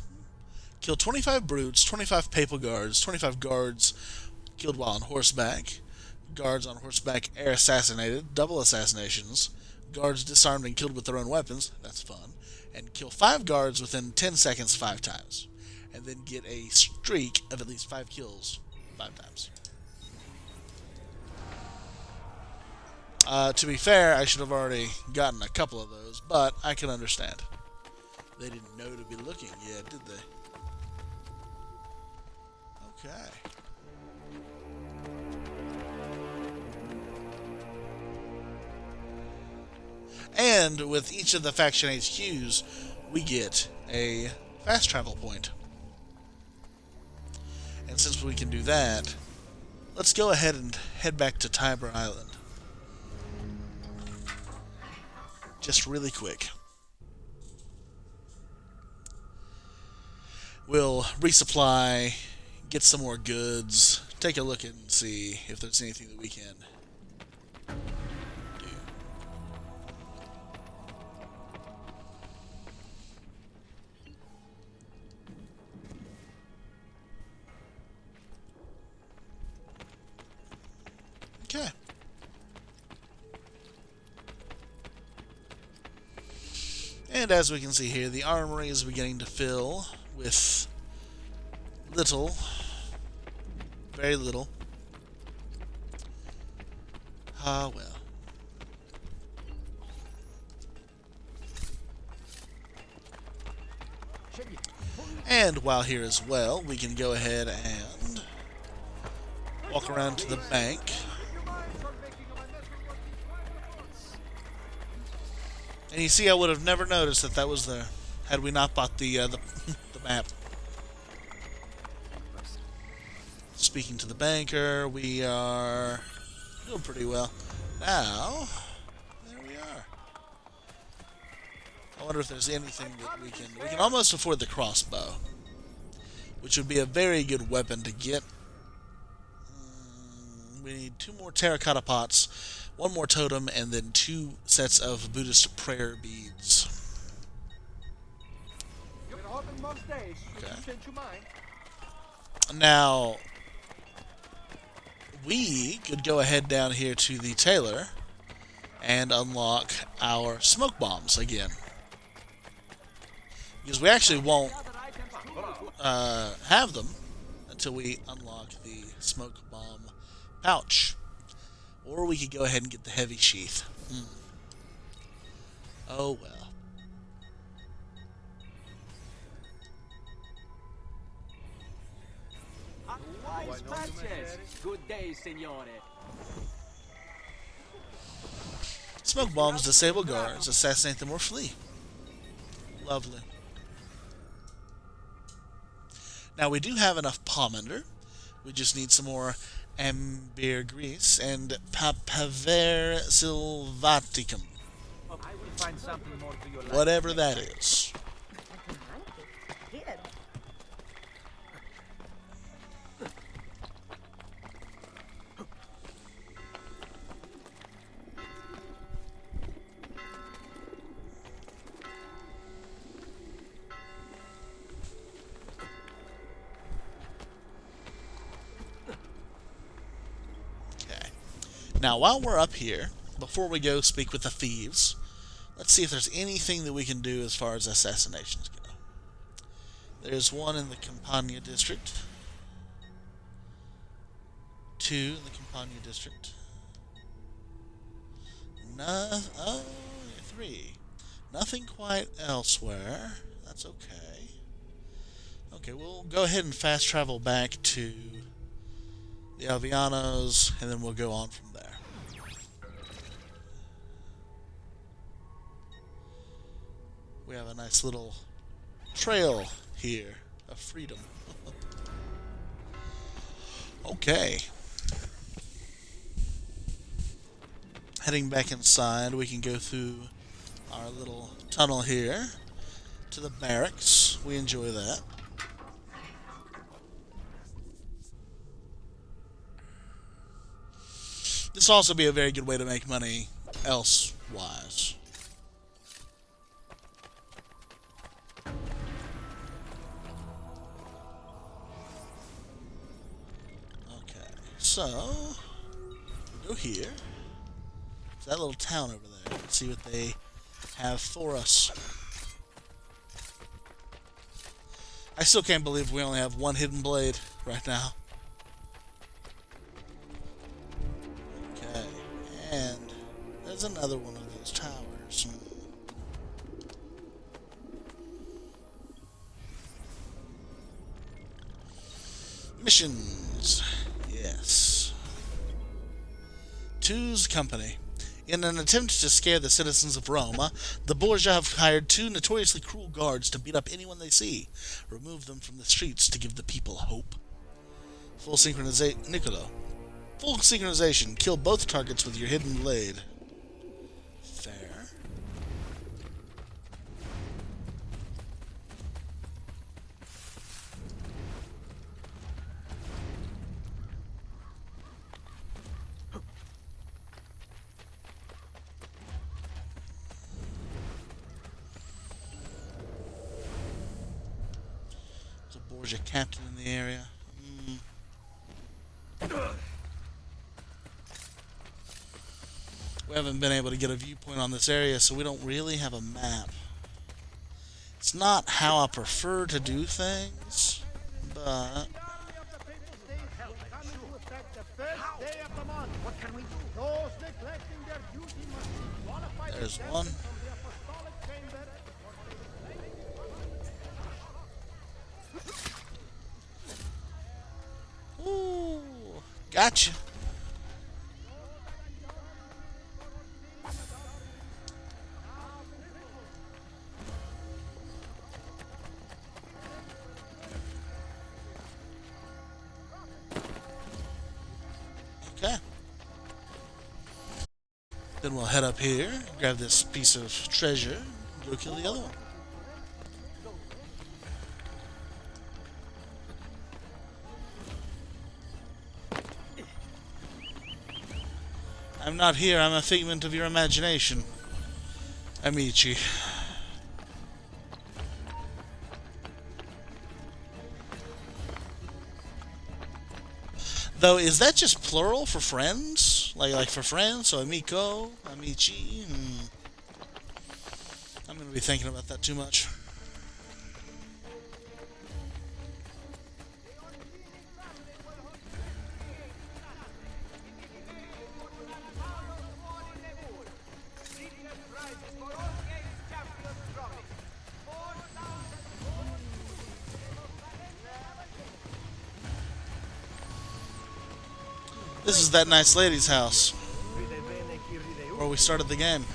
Kill 25 brutes, 25 papal guards, 25 guards killed while on horseback. Guards on horseback air assassinated, double assassinations. Guards disarmed and killed with their own weapons. That's fun. And kill 5 guards within 10 seconds 5 times. And then get a streak of at least 5 kills 5 times. To be fair, I should have already gotten a couple of those, but I can understand. They didn't know to be looking yet, did they? Okay. And with each of the faction HQs, we get a fast travel point. And since we can do that, let's go ahead and head back to Tiber Island. Just really quick. We'll resupply, get some more goods, take a look and see if there's anything that we can do. Okay. And as we can see here, the armory is beginning to fill with little, very little. Ah, well. And while here as well, we can go ahead and walk around to the bank. And you see, I would have never noticed that that was there had we not bought the map. Speaking to the banker, we are doing pretty well. Now, there we are. I wonder if there's anything that we can almost afford the crossbow, which would be a very good weapon to get. We need 2 more terracotta pots, 1 more totem, and then 2 sets of Buddhist prayer beads. Okay. Now, we could go ahead down here to the tailor and unlock our smoke bombs again. Because we actually won't have them until we unlock the smoke bomb pouch. Or we could go ahead and get the heavy sheath. Oh well. Good day, signore. Smoke bombs disable guards, assassinate them, or flee. Lovely. Now we do have enough pomander. We just need some more ambergris and papaver sylvaticum. Whatever that is. Now, while we're up here, before we go speak with the thieves, let's see if there's anything that we can do as far as assassinations go. There's 1 in the Campania district. 2 in the Campania district. 3. Nothing quite elsewhere. That's okay. Okay, we'll go ahead and fast travel back to the Alvianos, and then we'll go on from there. We have a nice little trail here of freedom. Okay. Heading back inside, we can go through our little tunnel here to the barracks. We enjoy that. This will also be a very good way to make money elsewise. Okay, so go here. It's that little town over there. Let's see what they have for us. I still can't believe we only have 1 hidden blade right now. And there's another one of those towers. Missions. Yes. Two's company. In an attempt to scare the citizens of Rome, the Borgia have hired 2 notoriously cruel guards to beat up anyone they see. Remove them from the streets to give the people hope. Full synchronization. Niccolo. Full synchronization. Kill both targets with your hidden blade. Fair. There's a Borgia captain in the area. We haven't been able to get a viewpoint on this area, so we don't really have a map. It's not how I prefer to do things, but there's one. Ooh, gotcha. Okay. Then we'll head up here, grab this piece of treasure, and go kill the other one. I'm not here, I'm a figment of your imagination, Amici. Though, is that just plural for friends? Like for friends? So amico, amici? I'm going to be thinking about that too much. This is that nice lady's house where we started the game.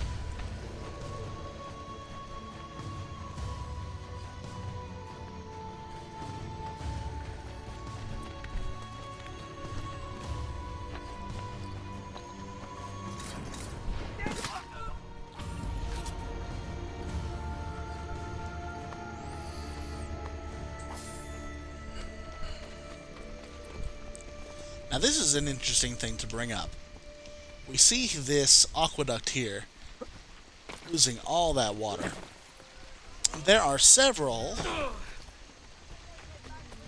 Now this is an interesting thing to bring up. We see this aqueduct here losing all that water. There are several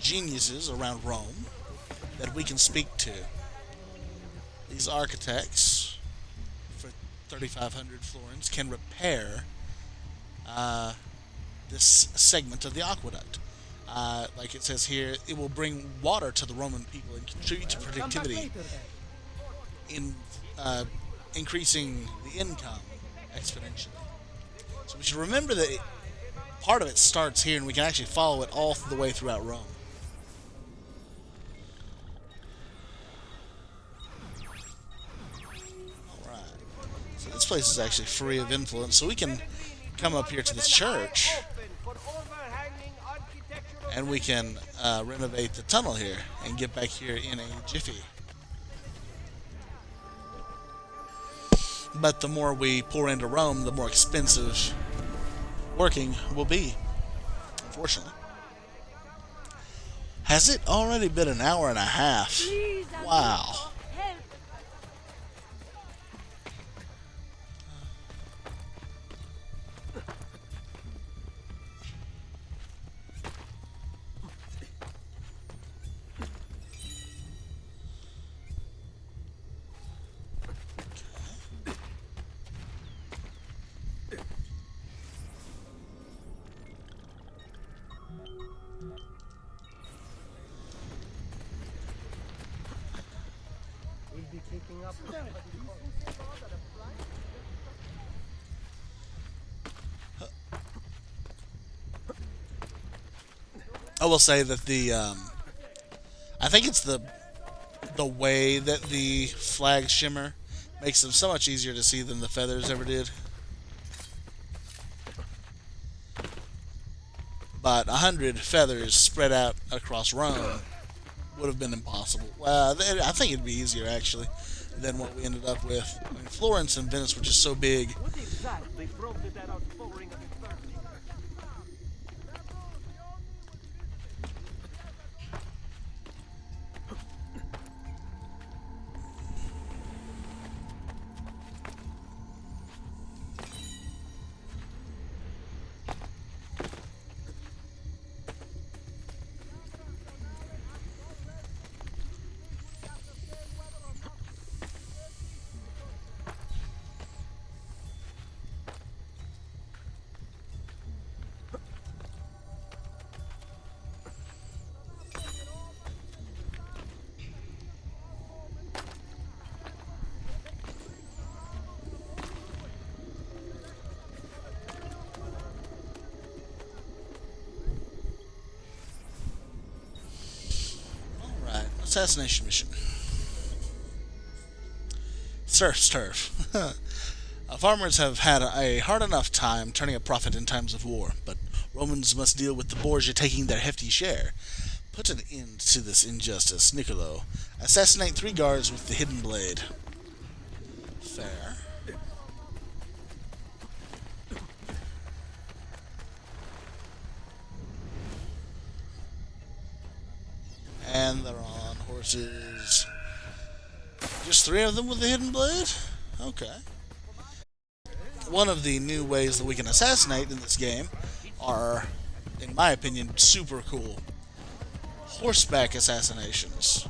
geniuses around Rome that we can speak to. These architects, for 3,500 florins, can repair this segment of the aqueduct. Like it says here, it will bring water to the Roman people and contribute to productivity in increasing the income exponentially. So we should remember that part of it starts here and we can actually follow it all the way throughout Rome. Alright. So this place is actually free of influence, so we can come up here to this church and we can renovate the tunnel here and get back here in a jiffy. But the more we pour into Rome, the more expensive working will be, unfortunately. Has it already been an hour and a half? Wow. I will say that I think it's the way that the flags shimmer makes them so much easier to see than the feathers ever did. But 100 feathers spread out across Rome would have been impossible. Well, I think it'd be easier actually than what we ended up with. I mean, Florence and Venice were just so big. Assassination mission. Serf's turf. Farmers have had a hard enough time turning a profit in times of war, but Romans must deal with the Borgia taking their hefty share. Put an end to this injustice, Niccolo. Assassinate 3 guards with the hidden blade. Fair. and they're on horses. Just 3 of them with the hidden blade? Okay. One of the new ways that we can assassinate in this game are, in my opinion, super cool. Horseback assassinations.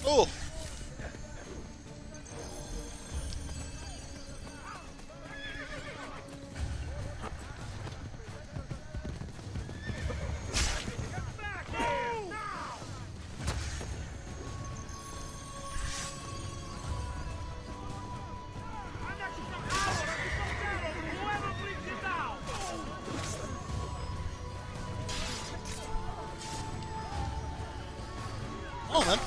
Oh! Oh, man.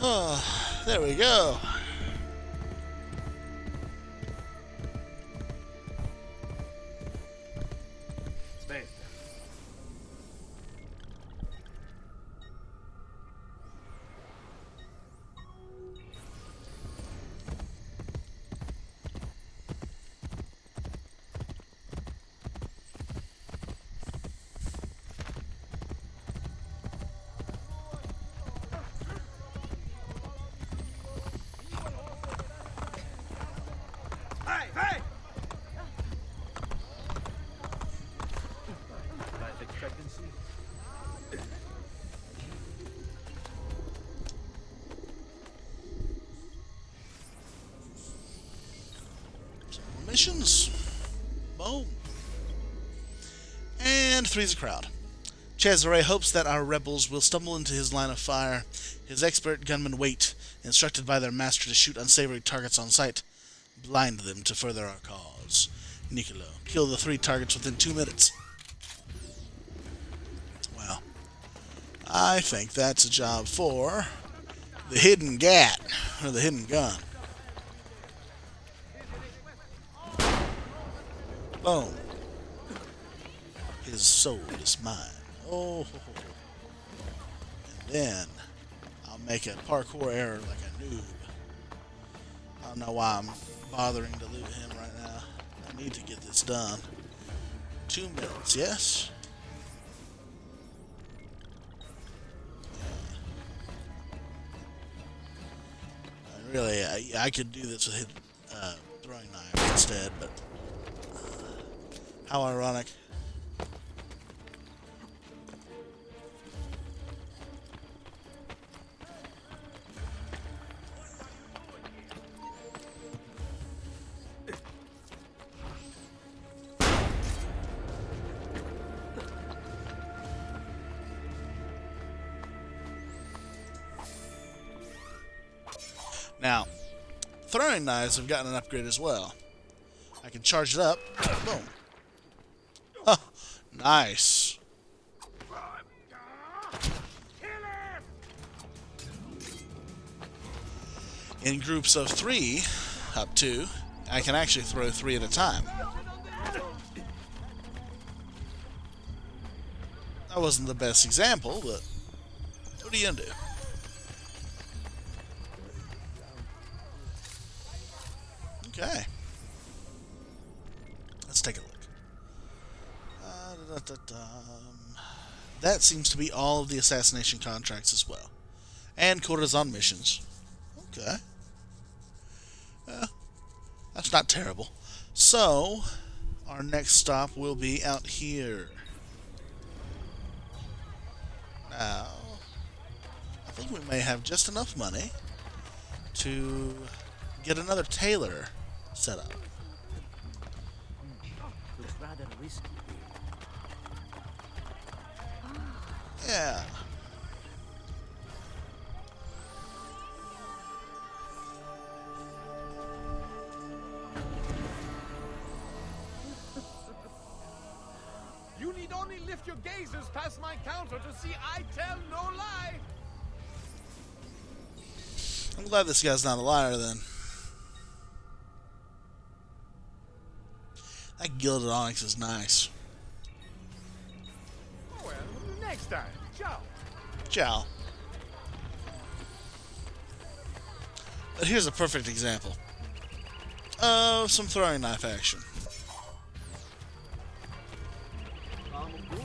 Oh, there we go. Hey, hey! Life expectancy? Some more missions. Boom. And three's a crowd. Cesare hopes that our rebels will stumble into his line of fire. His expert gunmen wait, instructed by their master to shoot unsavory targets on sight. Blind them to further our cause. Niccolo, kill the 3 targets within 2 minutes. Well, I think that's a job for the hidden gat, or the hidden gun. Boom. His soul is mine. Oh. And then I'll make a parkour error like a noob. I don't know why I'm bothering to loot him right now. I need to get this done. 2 minutes, yes? And really, I could do this with throwing knife instead, but how ironic. Now, throwing knives have gotten an upgrade as well. I can charge it up. Boom. Huh. Nice. In groups of 3, up to, I can actually throw 3 at a time. That wasn't the best example, but what are you gonna do? Okay. Let's take a look. That seems to be all of the assassination contracts as well. And courtesan missions. Okay. That's not terrible. So, our next stop will be out here. Now, I think we may have just enough money to get another tailor set up. Looks rather risky. Yeah. You need only lift your gazes past my counter to see I tell no lie. I'm glad this guy's not a liar then. That gilded onyx is nice. Oh well, next time. Ciao. Ciao. But here's a perfect example of some throwing knife action.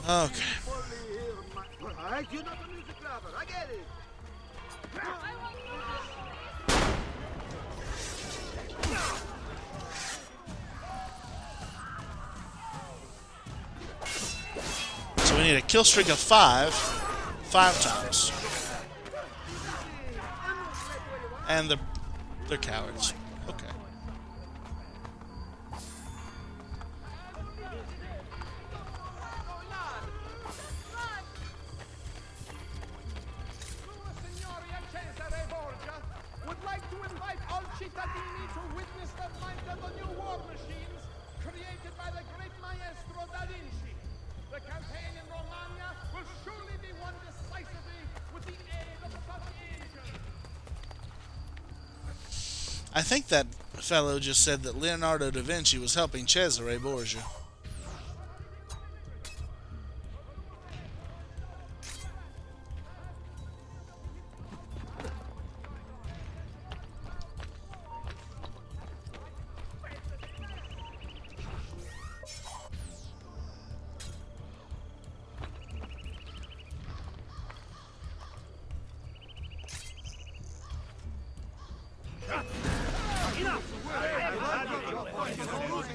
Okay. You're not a music lover, I get it. So we need a kill streak of 5 times. And they're cowards. Okay. Cesare Borgia would like to invite all cittadini to witness the might of the new war machines created by the great maestro da Vinci. The campaign in Romagna will surely be won decisively with the aid of such angels. I think that fellow just said that Leonardo da Vinci was helping Cesare Borgia.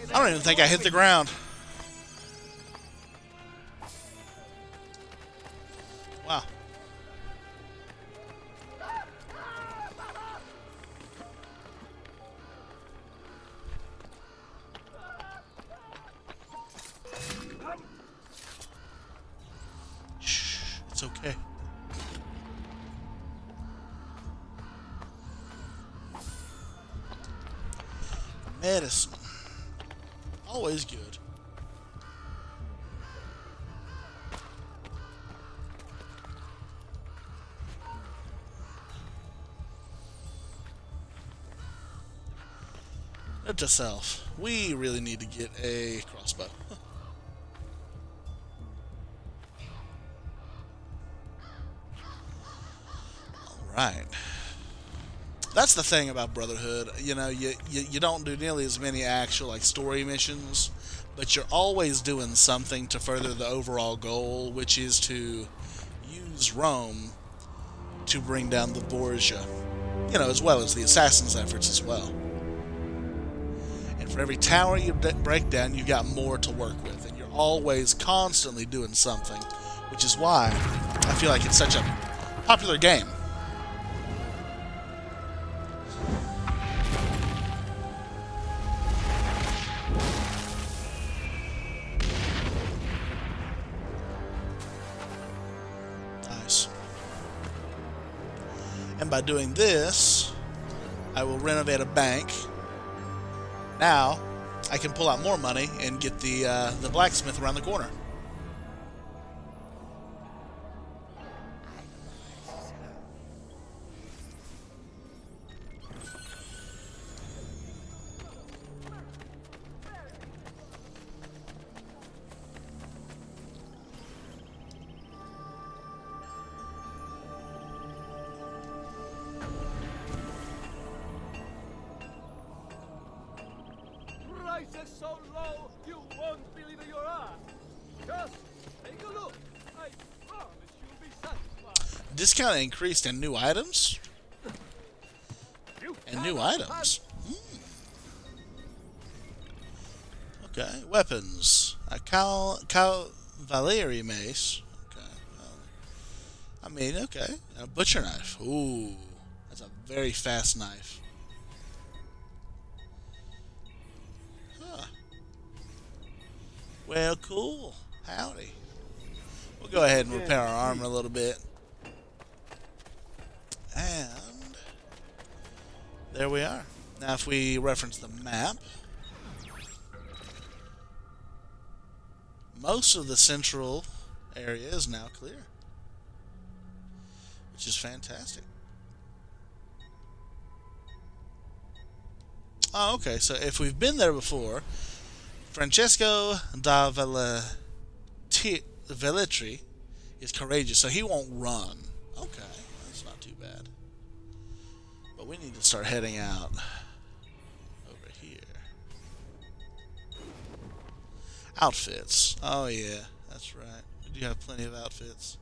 I don't even think I hit the ground. Wow. Shh, it's okay. Medicine. Always good. Note to self, we really need to get a crossbow. Alright. That's the thing about Brotherhood. You know, you don't do nearly as many actual like story missions, but you're always doing something to further the overall goal, which is to use Rome to bring down the Borgia. You know, as well as the assassins' efforts as well. And for every tower you break down, you've got more to work with, and you're always constantly doing something, which is why I feel like it's such a popular game. And by doing this, I will renovate a bank. Now, I can pull out more money and get the blacksmith around the corner. Prices so low, you won't believe your eyes. Just take a look. I promise you'll be satisfied. Discount increased in new items? And new items. Okay, weapons. A cavalry mace. Okay, well, I mean, okay. A butcher knife. Ooh, that's a very fast knife. Huh. Well, cool. Howdy. We'll go ahead and repair our armor a little bit. And there we are. Now if we reference the map, most of the central area is now clear, which is fantastic. Oh, okay, so if we've been there before, Francesco da Velletri is courageous, so he won't run. Okay, that's not too bad. But we need to start heading out over here. Outfits. Oh yeah, that's right. We do have plenty of outfits.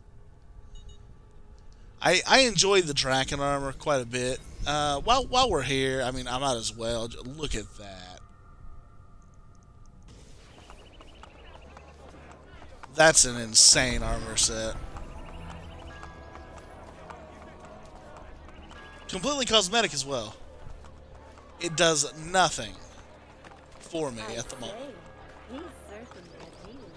I enjoy the Draken armor quite a bit. While we're here, I mean, I might as well look at that. That's an insane armor set. Completely cosmetic as well. It does nothing for me at the moment. He's certainly a genius.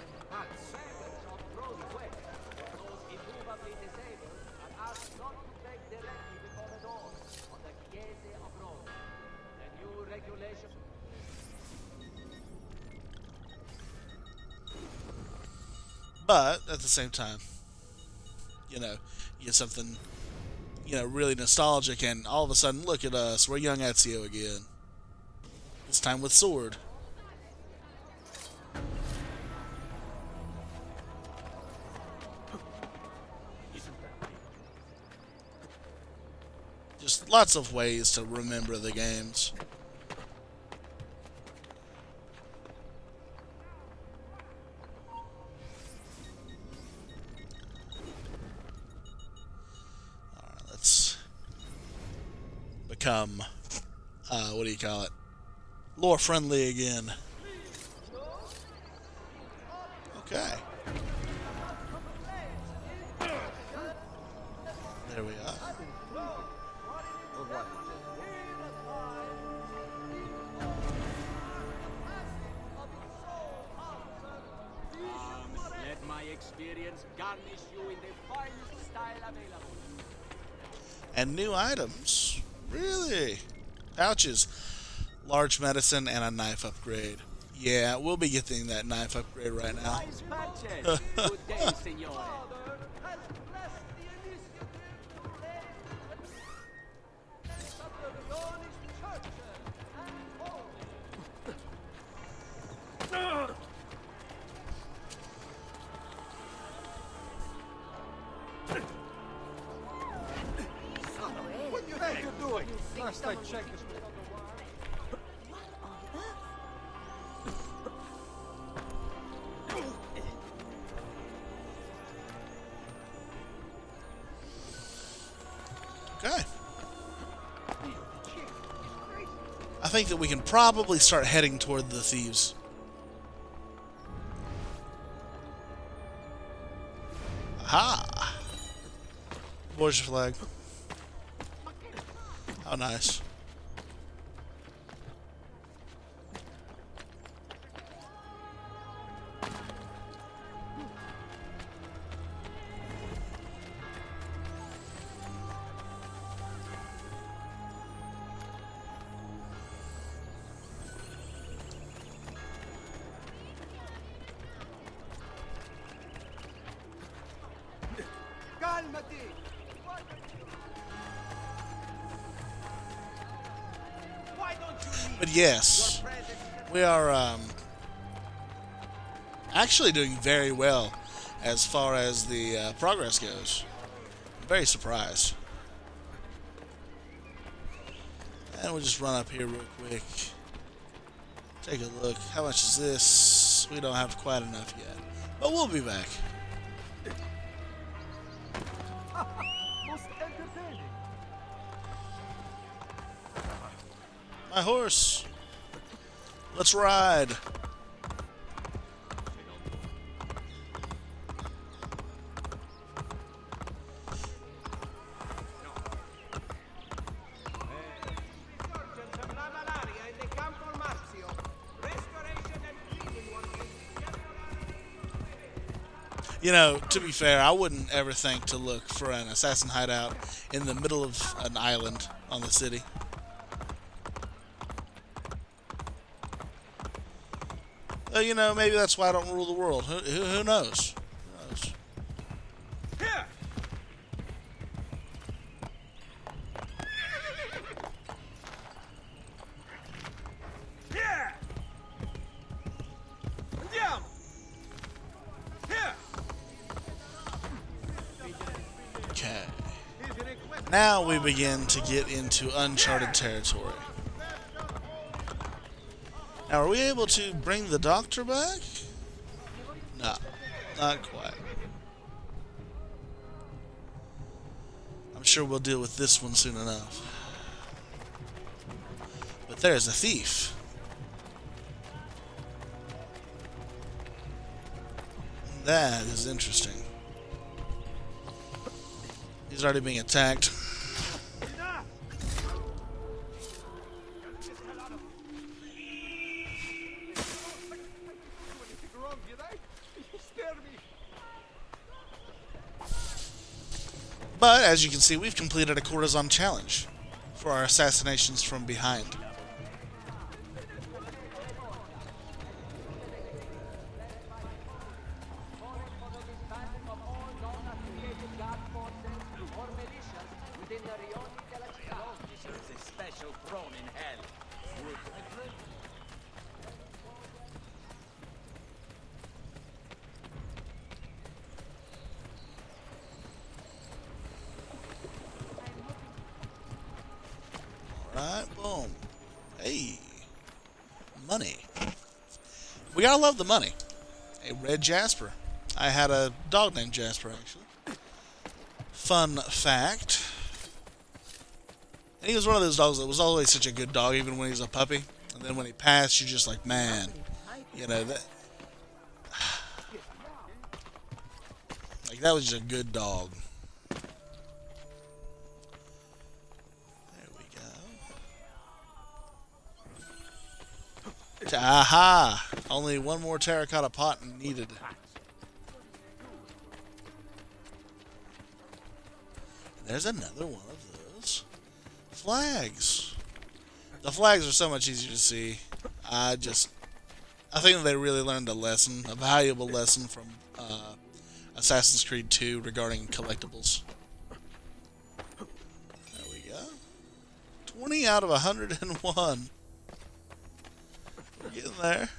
But at the same time, you know, you get something, really nostalgic, and all of a sudden, look at us, we're young Ezio again. This time with sword. Just lots of ways to remember the games. Alright, let's become, what do you call it? Lore friendly again. Okay. There we are. Let my experience garnish you in the finest style available. And new items. Really? Pouches. Large medicine and a knife upgrade. Yeah, we'll be getting that knife upgrade right now. Good day, signore. What do you think you're doing? Last I checked, this was Okay. I think that we can probably start heading toward the thieves. Aha! Where's your flag? How nice. Calmati! Why don't you leave? But yes, we are actually doing very well as far as the progress goes. I'm very surprised. And we'll just run up here real quick. Take a look. How much is this? We don't have quite enough yet. But we'll be back. Most entertaining. My horse. Let's ride. You know, to be fair, I wouldn't ever think to look for an assassin hideout in the middle of an island on the city. You know, maybe that's why I don't rule the world. Who knows? Who knows? Here! Here! Andiamo! Here! Okay. Now we begin to get into uncharted territory. Now, are we able to bring the doctor back? No, not quite. I'm sure we'll deal with this one soon enough. But there's a thief. That is interesting. He's already being attacked. But, as you can see, we've completed a courtesan challenge for our assassinations from behind. Alright, boom. Hey. Money. We gotta love the money. A red Jasper. I had a dog named Jasper, actually. Fun fact. And he was one of those dogs that was always such a good dog, even when he was a puppy. And then when he passed, you're just like, man, you know, that... Like, that was just a good dog. Aha! Only one more terracotta pot needed. There's another one of those flags. The flags are so much easier to see. I think they really learned a lesson, a valuable lesson from Assassin's Creed 2 regarding collectibles. There we go. 20 out of 101. We're getting there.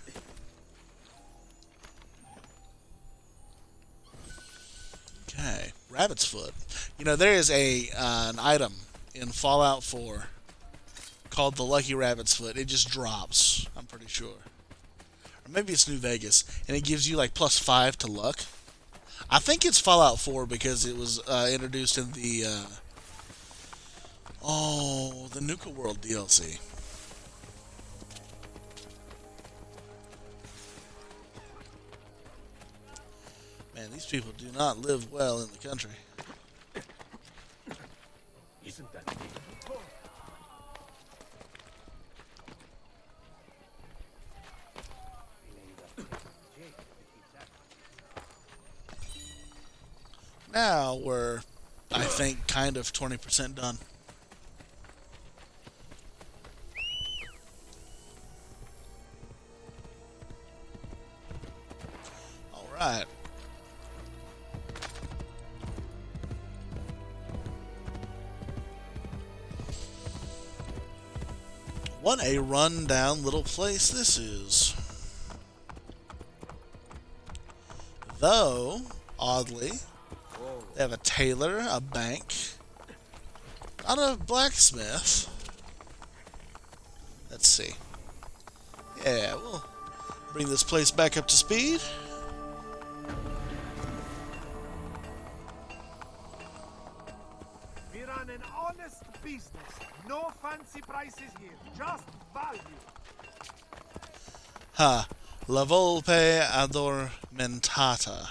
Okay, rabbit's foot. You know, there is an item in Fallout 4 called the Lucky Rabbit's Foot. It just drops, I'm pretty sure. Or maybe it's New Vegas, and it gives you like +5 to luck. I think it's Fallout 4 because it was introduced in the the Nuka World DLC. Man, these people do not live well in the country. Isn't that beautiful? Now we're, I think, kind of 20% done. Alright. What a run-down little place this is. Though, oddly, they have a tailor, a bank, not a blacksmith. Let's see. Yeah, we'll bring this place back up to speed. We run an honest business. No fancy prices here. Just value. Ha. La Volpe Addormentata.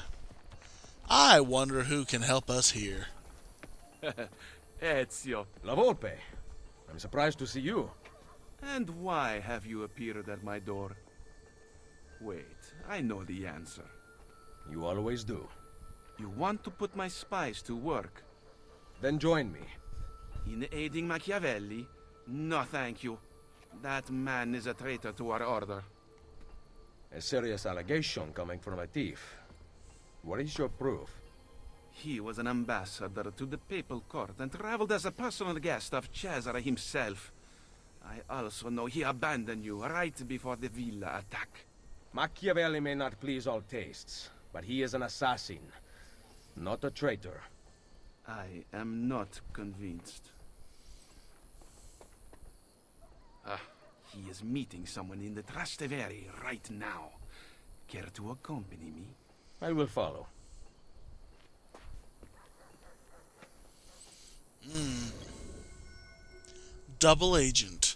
I wonder who can help us here. Ezio. La Volpe. I'm surprised to see you. And why have you appeared at my door? Wait, I know the answer. You always do. You want to put my spies to work? Then join me. In aiding Machiavelli? No, thank you. That man is a traitor to our order. A serious allegation coming from a thief. What is your proof? He was an ambassador to the papal court and traveled as a personal guest of Cesare himself. I also know he abandoned you right before the villa attack. Machiavelli may not please all tastes, but he is an assassin, not a traitor. I am not convinced. He is meeting someone in the Trastevere right now. Care to accompany me? I will follow. Double agent.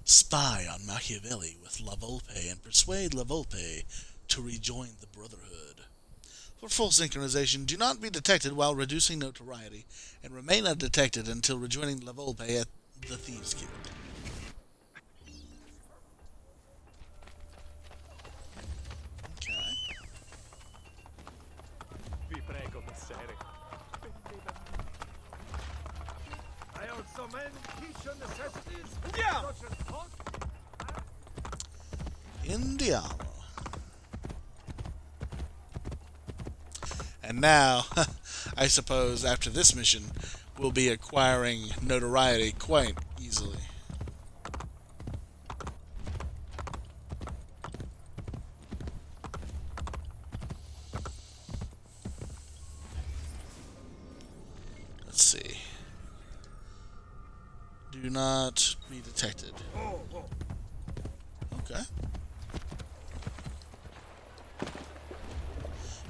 Spy on Machiavelli with La Volpe and persuade La Volpe to rejoin the Brotherhood. For full synchronization, do not be detected while reducing notoriety, and remain undetected until rejoining La Volpe at the Thieves' Guild. Vi prego, messere. I also men teach on necessities. Andiamo! Such as hot. Indiana. And now, I suppose after this mission, we'll be acquiring notoriety quite easily. Let's see. Do not be detected. Okay.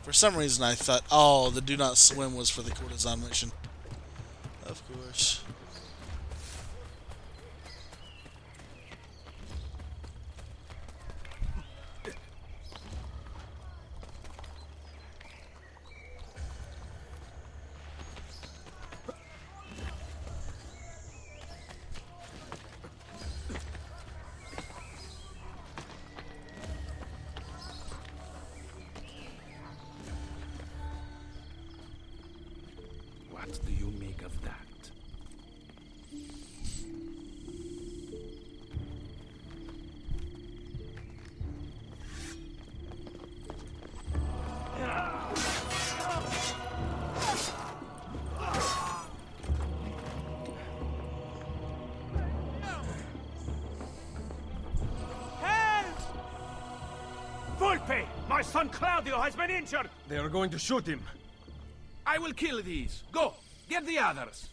For some reason I thought, oh, the do not swim was for the courtesan mission. Of course. What do you make of that? Volpe! My son Claudio has been injured! They are going to shoot him. I will kill these. Go! Get the others!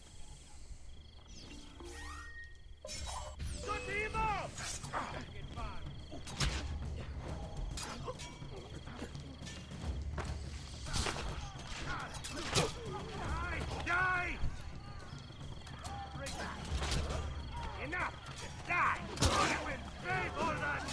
Die! Enough! Die! I will pay for that!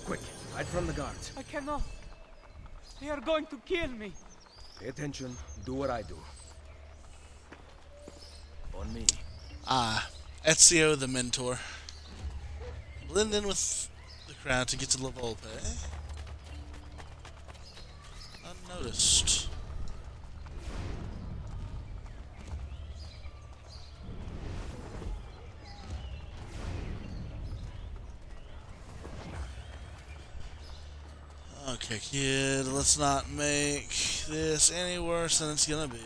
Quick, hide from the guards. I cannot. They are going to kill me. Pay attention, do what I do. On me. Ah, Ezio the Mentor. Blend in with the crowd to get to La Volpe. Unnoticed. Okay, kid, let's not make this any worse than it's gonna be.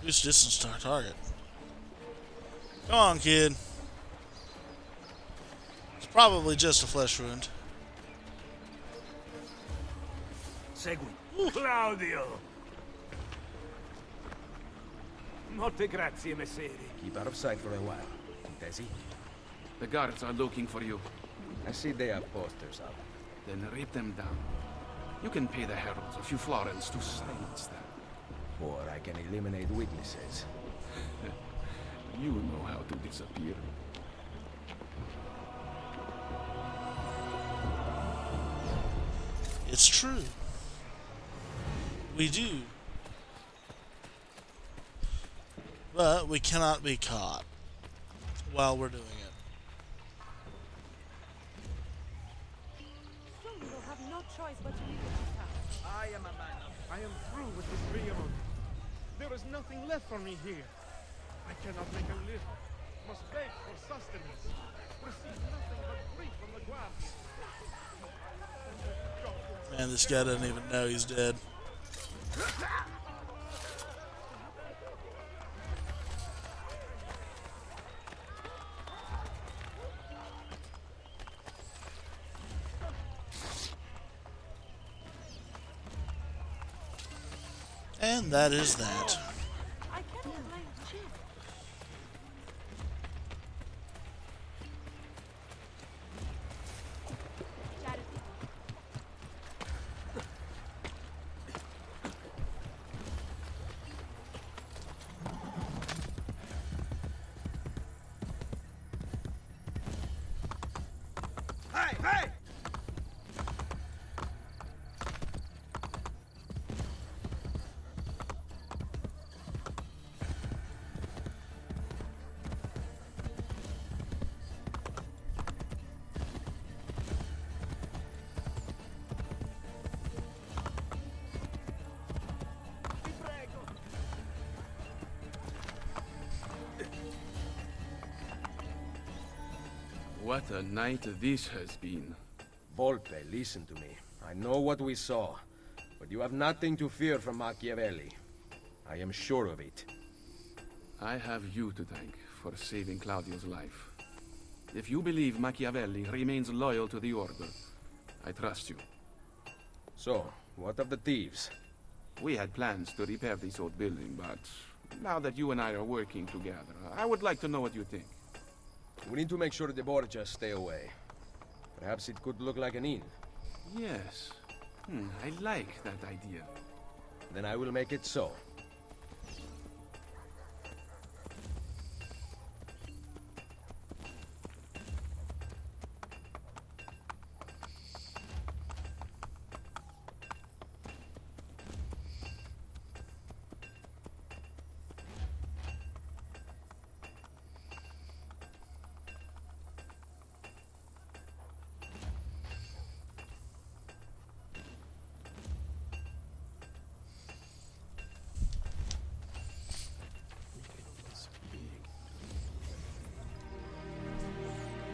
Reduce distance to our target. Come on, kid. Let's Probably just a flesh wound. Segui. Claudio! Molte grazie, messere. Keep out of sight for a while. Desi? The guards are looking for you. I see they have posters up. Then rip them down. You can pay the heralds a few florins to silence them. Or I can eliminate witnesses. You know how to disappear. It's true. We do. But we cannot be caught while we're doing it. Soon you'll have no choice but to leave this house. I am a man. I am through with this Brotherhood. There is nothing left for me here. I cannot make a living. Must beg for sustenance. Receive nothing but grief from the guardians. Man, this guy doesn't even know he's dead. And that is that. Hey, hey! What a night this has been. Volpe, listen to me. I know what we saw, but you have nothing to fear from Machiavelli. I am sure of it. I have you to thank for saving Claudio's life. If you believe Machiavelli remains loyal to the Order, I trust you. So, what of the thieves? We had plans to repair this old building, but now that you and I are working together, I would like to know what you think. We need to make sure the Borgias stay away. Perhaps it could look like an inn. Yes. I like that idea. Then I will make it so.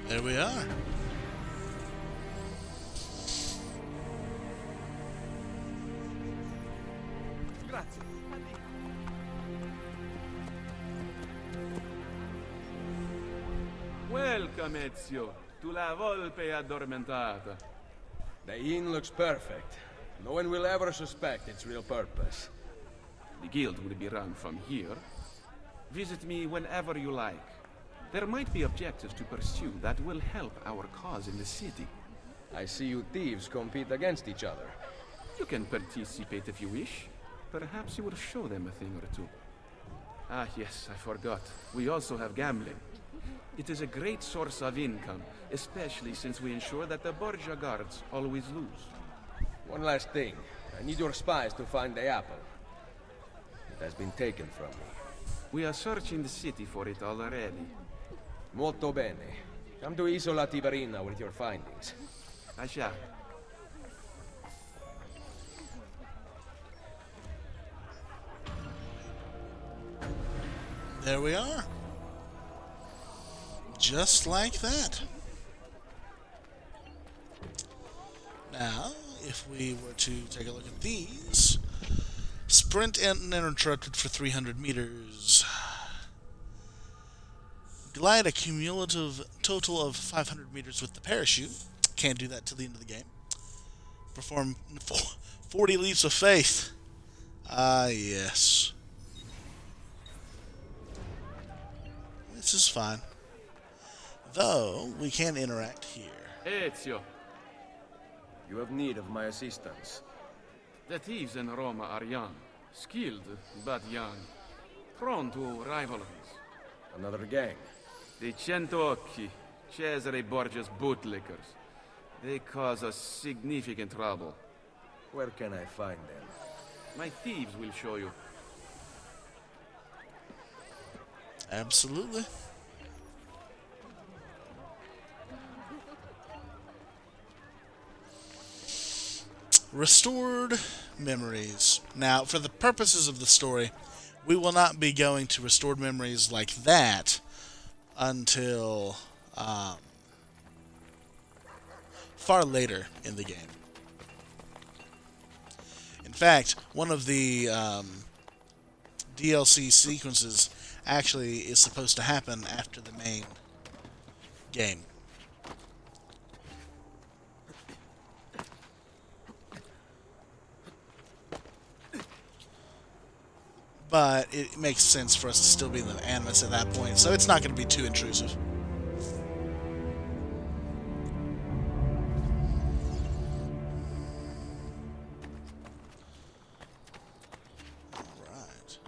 There we are. Grazie. Welcome, Ezio, to La Volpe Addormentata. The inn looks perfect. No one will ever suspect its real purpose. The guild will be run from here. Visit me whenever you like. There might be objectives to pursue that will help our cause in the city. I see you thieves compete against each other. You can participate if you wish. Perhaps you will show them a thing or two. Ah, yes, I forgot. We also have gambling. It is a great source of income, especially since we ensure that the Borgia guards always lose. One last thing. I need your spies to find the apple. It has been taken from me. We are searching the city for it already. Molto bene. Come to Isola Tiberina with your findings. I shall. There we are. Just like that. Now, if we were to take a look at these, sprint uninterrupted for 300 meters. Glide a cumulative total of 500 meters with the parachute. Can't do that till the end of the game. Perform 40 leaps of faith. Ah, yes. This is fine. Though, we can interact here. Ezio, You have need of my assistance. the thieves in Roma are young, skilled but young, prone to rivalries. Another gang. The Centocchi, Cesare Borgia's bootlickers. They cause us significant trouble. Where can I find them? My thieves will show you. Absolutely. Restored memories. Now, for the purposes of the story, we will not be going to restored memories like that until far later in the game. In fact, one of the DLC sequences actually is supposed to happen after the main game. But it makes sense for us to still be in the Animus at that point, so it's not going to be too intrusive. Alright.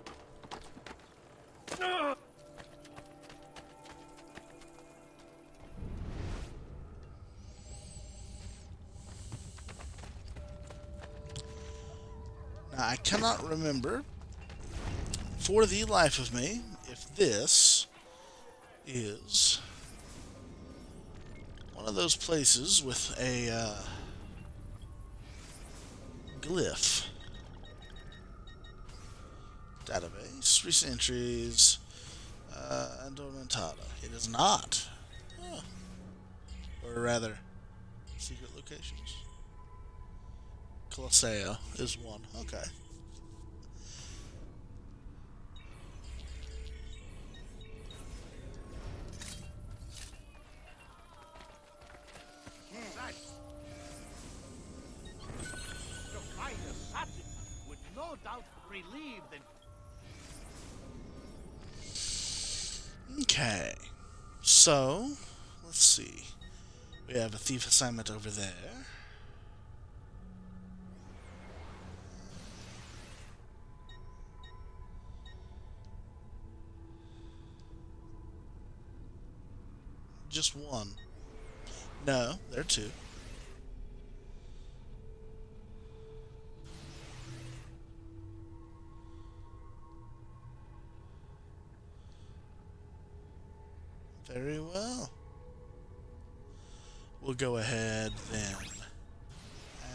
Now, I cannot remember for the life of me if this is one of those places with a glyph. Database, recent entries, Andomentata. It is not. Huh. Or rather, secret locations. Colosseo is one. Okay. Okay, so let's see. We have a thief assignment over there. Just one. No, there are two. Very well. We'll go ahead then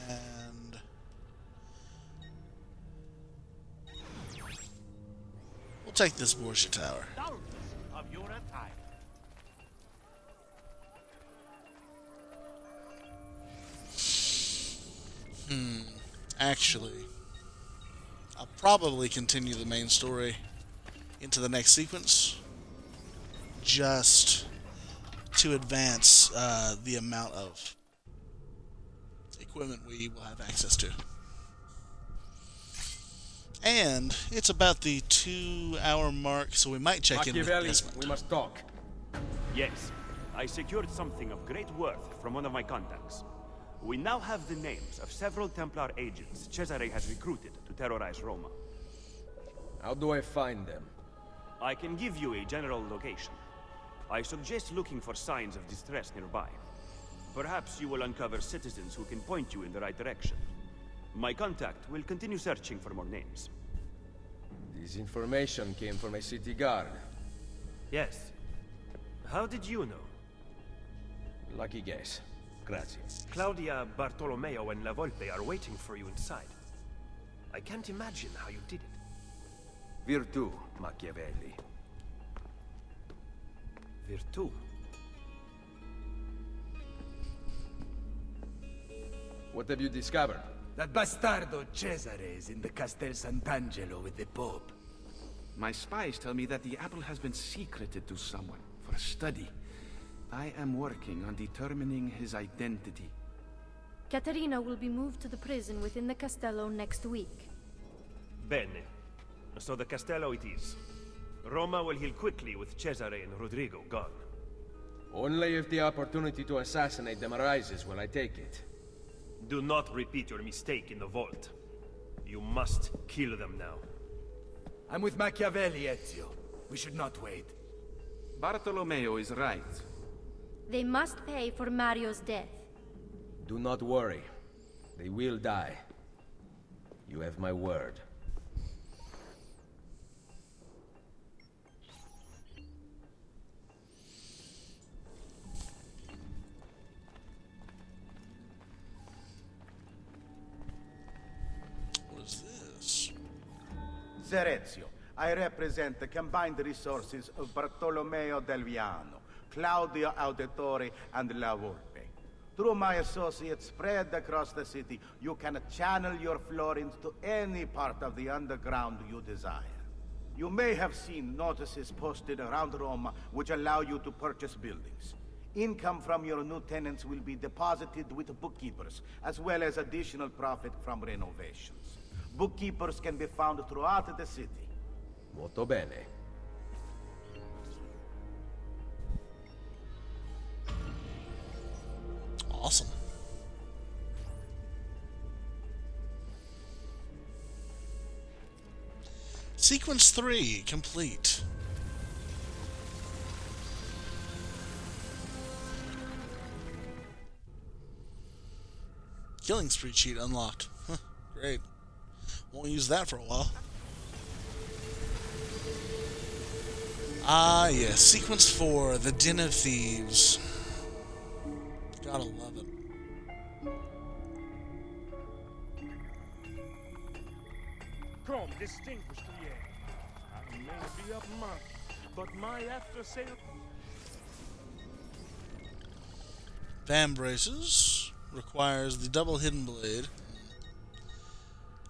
and we'll take this Borgia Tower. Of your attire. Actually, I'll probably continue the main story into the next sequence, just to advance the amount of equipment we will have access to. And it's about the 2-hour mark, so we might check in with Desmond. We must talk. Yes, I secured something of great worth from one of my contacts. We now have the names of several Templar agents Cesare has recruited to terrorize Roma. How do I find them? I can give you a general location. I suggest looking for signs of distress nearby. Perhaps you will uncover citizens who can point you in the right direction. My contact will continue searching for more names. This information came from a city guard. Yes. How did you know? Lucky guess. Grazie. Claudia, Bartolomeo, and La Volpe are waiting for you inside. I can't imagine how you did it. Virtù, Machiavelli. Virtù? What have you discovered? That bastardo Cesare is in the Castel Sant'Angelo with the Pope. My spies tell me that the apple has been secreted to someone for a study. I am working on determining his identity. Caterina will be moved to the prison within the Castello next week. Bene. So the Castello it is. Roma will heal quickly with Cesare and Rodrigo gone. Only if the opportunity to assassinate them arises will I take it. Do not repeat your mistake in the vault. You must kill them now. I'm with Machiavelli, Ezio. We should not wait. Bartolomeo is right. They must pay for Mario's death. Do not worry. They will die. You have my word. What is this? Ser Ezio, I represent the combined resources of Bartolomeo del Viano, Claudio Auditori, and La Volpe. Through my associates spread across the city, you can channel your florins to any part of the underground you desire. You may have seen notices posted around Roma which allow you to purchase buildings. Income from your new tenants will be deposited with bookkeepers, as well as additional profit from renovations. Bookkeepers can be found throughout the city. Molto bene. Awesome. Sequence 3 complete. Killing spree cheat unlocked. Huh, great. Won't use that for a while. Ah, yes. Sequence 4, The Den of Thieves. Gotta love it. Come, distinguished client. I may be a monk, but my after-sale... Vambraces requires the double hidden blade.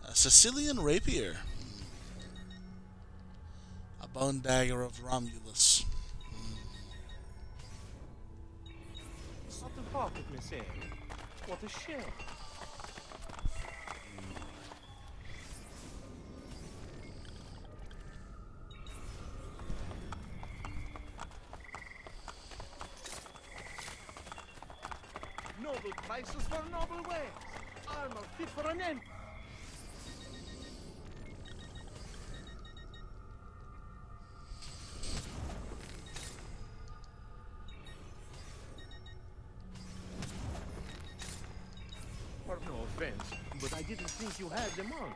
A Sicilian rapier. A bone dagger of Romulus. Something pocket, Miss Anne. What a shame. Noble prices for noble wares. Armor fit for an end. No offense, but I didn't think you had them on.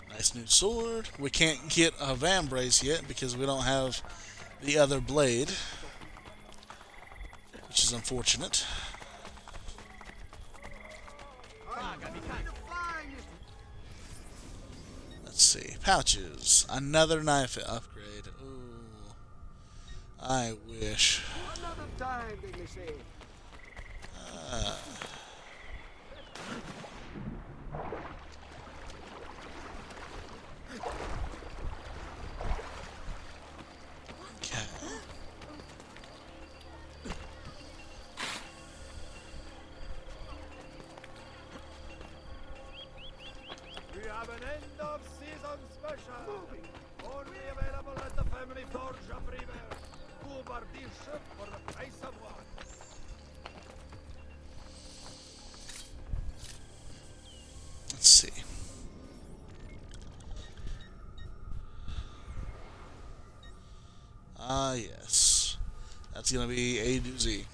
Nice new sword. We can't get a vambrace yet because we don't have the other blade, which is unfortunate. Let's see. Pouches. Another knife upgrade. Ooh. I wish. Another time, they may say. Okay. We have an end of season special. Moving. Only available at the Family Forge of River. Two Bardil ship for the price of one. Let's see. Ah, yes. That's going to be a doozy.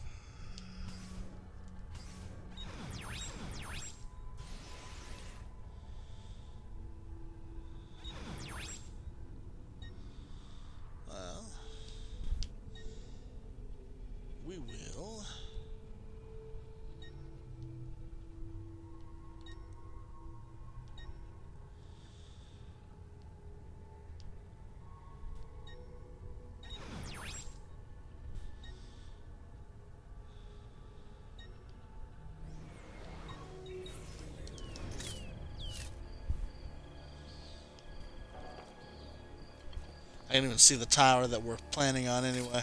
Well, we will. can't even see the tower that we're planning on anyway.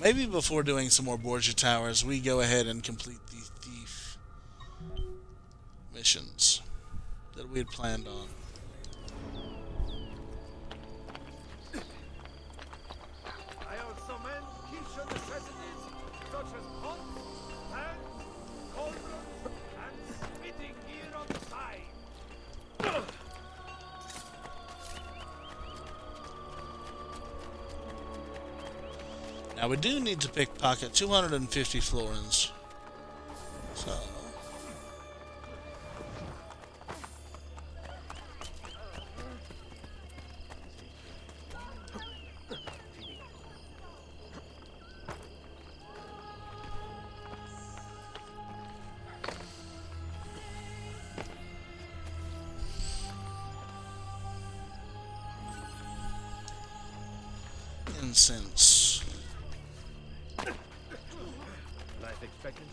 Maybe before doing some more Borgia Towers, we go ahead and complete the thief missions that we had planned on. I also meant kitchen necessities such as pots, pans, cauldrons, and spitting gear on the side. Now we do need to pickpocket 250 florins. So incense. Life expectancy?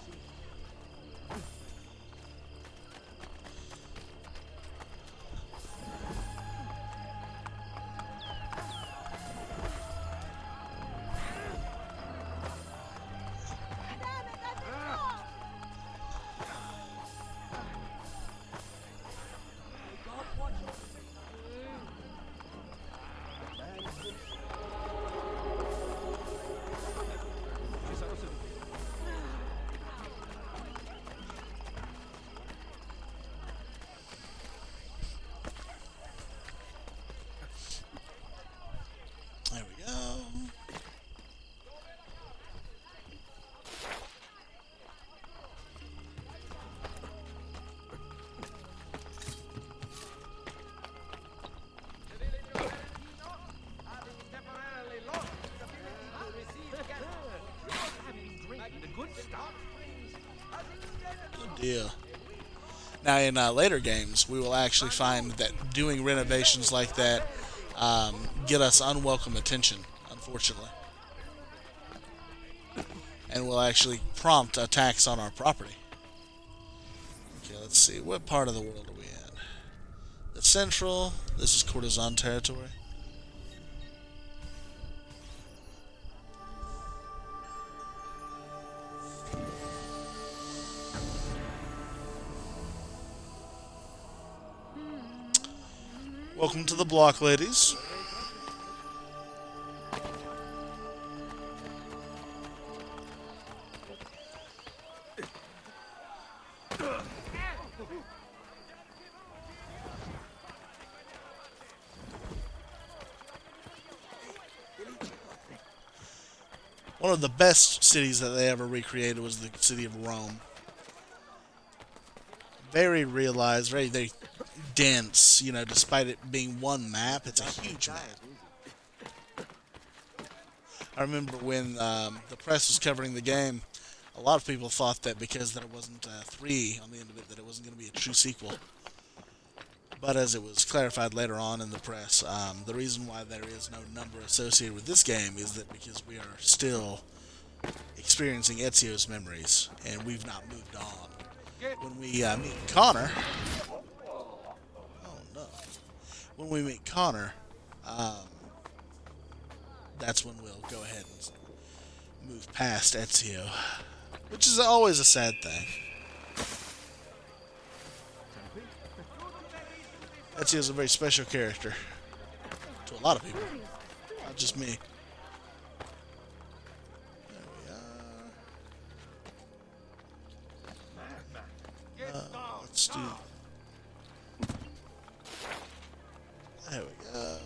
There we go. Good deal. Now, in later games, we will actually find that doing renovations like that get us unwelcome attention, unfortunately. And will actually prompt attacks on our property. Okay, let's see. What part of the world are we in? The central. This is courtesan territory. Welcome to the block, ladies. One of the best cities that they ever recreated was the city of Rome. Very realized, very dense, you know, despite it being one map, it's a huge map. I remember when the press was covering the game, a lot of people thought that because there wasn't a 3 on the end of it, that it wasn't going to be a true sequel. But as it was clarified later on in the press, the reason why there is no number associated with this game is that because we are still experiencing Ezio's memories, and we've not moved on. When we meet Connor... Oh, no. When we meet Connor, that's when we'll go ahead and move past Ezio, which is always a sad thing. Ezio's a very special character to a lot of people, not just me. There we are. Let's do... There we go.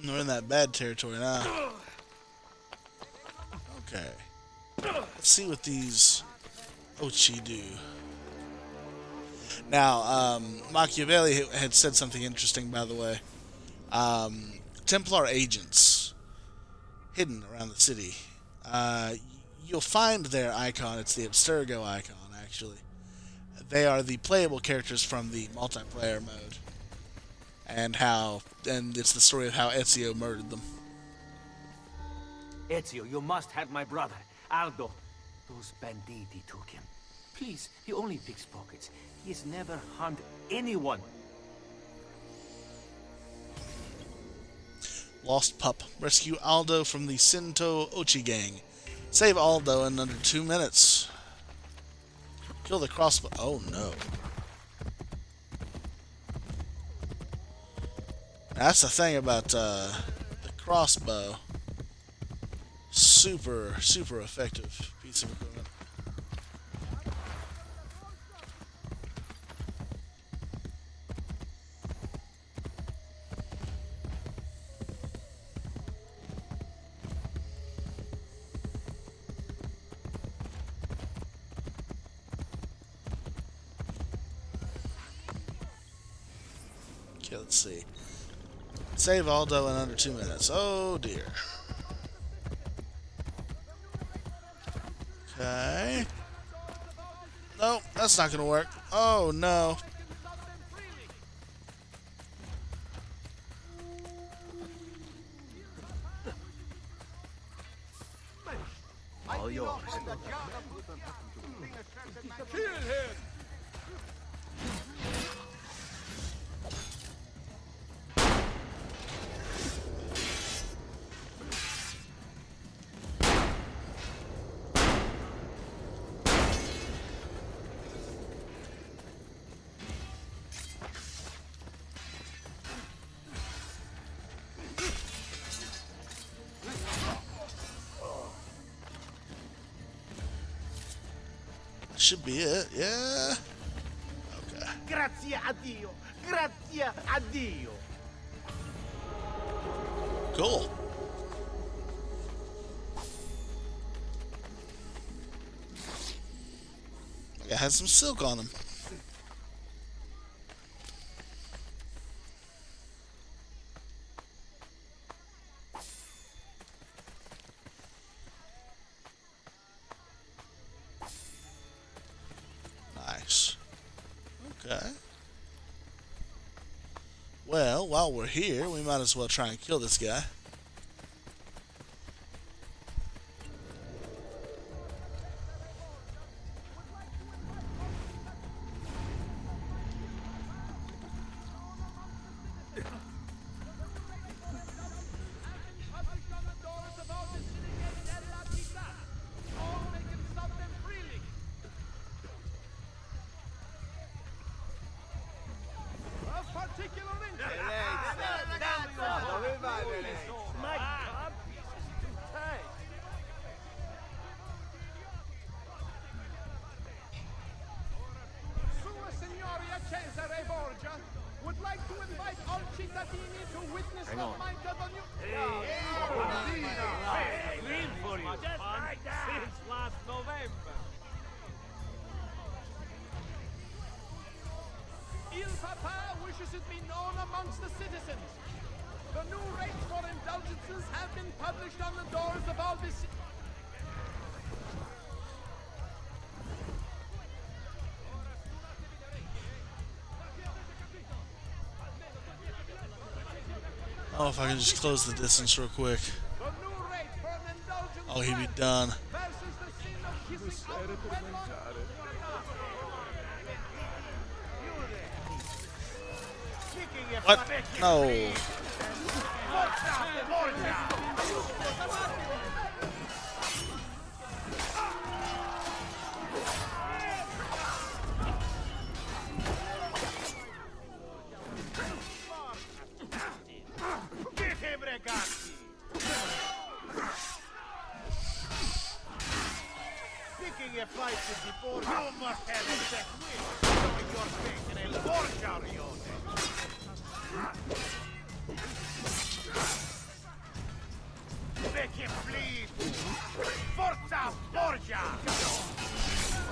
We're in that bad territory now. Okay. Let's see what these Ochi do. Now, Machiavelli had said something interesting, by the way. Templar agents hidden around the city. You'll find their icon. It's the Abstergo icon, actually. They are the playable characters from the multiplayer mode. And it's the story of how Ezio murdered them. Ezio, you must have my brother, Aldo. Those banditti took him. Please, he only picks pockets. He has never harmed anyone. Lost Pup. Rescue Aldo from the Sento Ochi gang. Save Aldo in under 2 minutes. Kill the crossbow. Oh no. That's the thing about the crossbow. Super effective piece of equipment. Okay, let's see. Save Aldo in under 2 minutes. Oh dear. Okay. Nope, that's not gonna work. Oh no. All yours. Kill him! Should be it, yeah. Okay. Grazie a Dio! Grazie a Dio! Cool. Like it has some silk on him. Nice. Okay. Well, while we're here, we might as well try and kill this guy. Sua Signoria Cesare Borgia would like to invite all cittadini to witness the might of the new... Clean for you. Just like that. Since last November. Il Papa wishes it be known amongst the citizens. The new rates for indulgences have been published on the doors of all the... Oh, if I can just close the distance real quick. Oh, he'd be done. What? No. Picking a fight with the Borgia, you must have a set win. Showing your face in a Borgia Rione. Make him bleed. Forza Borgia!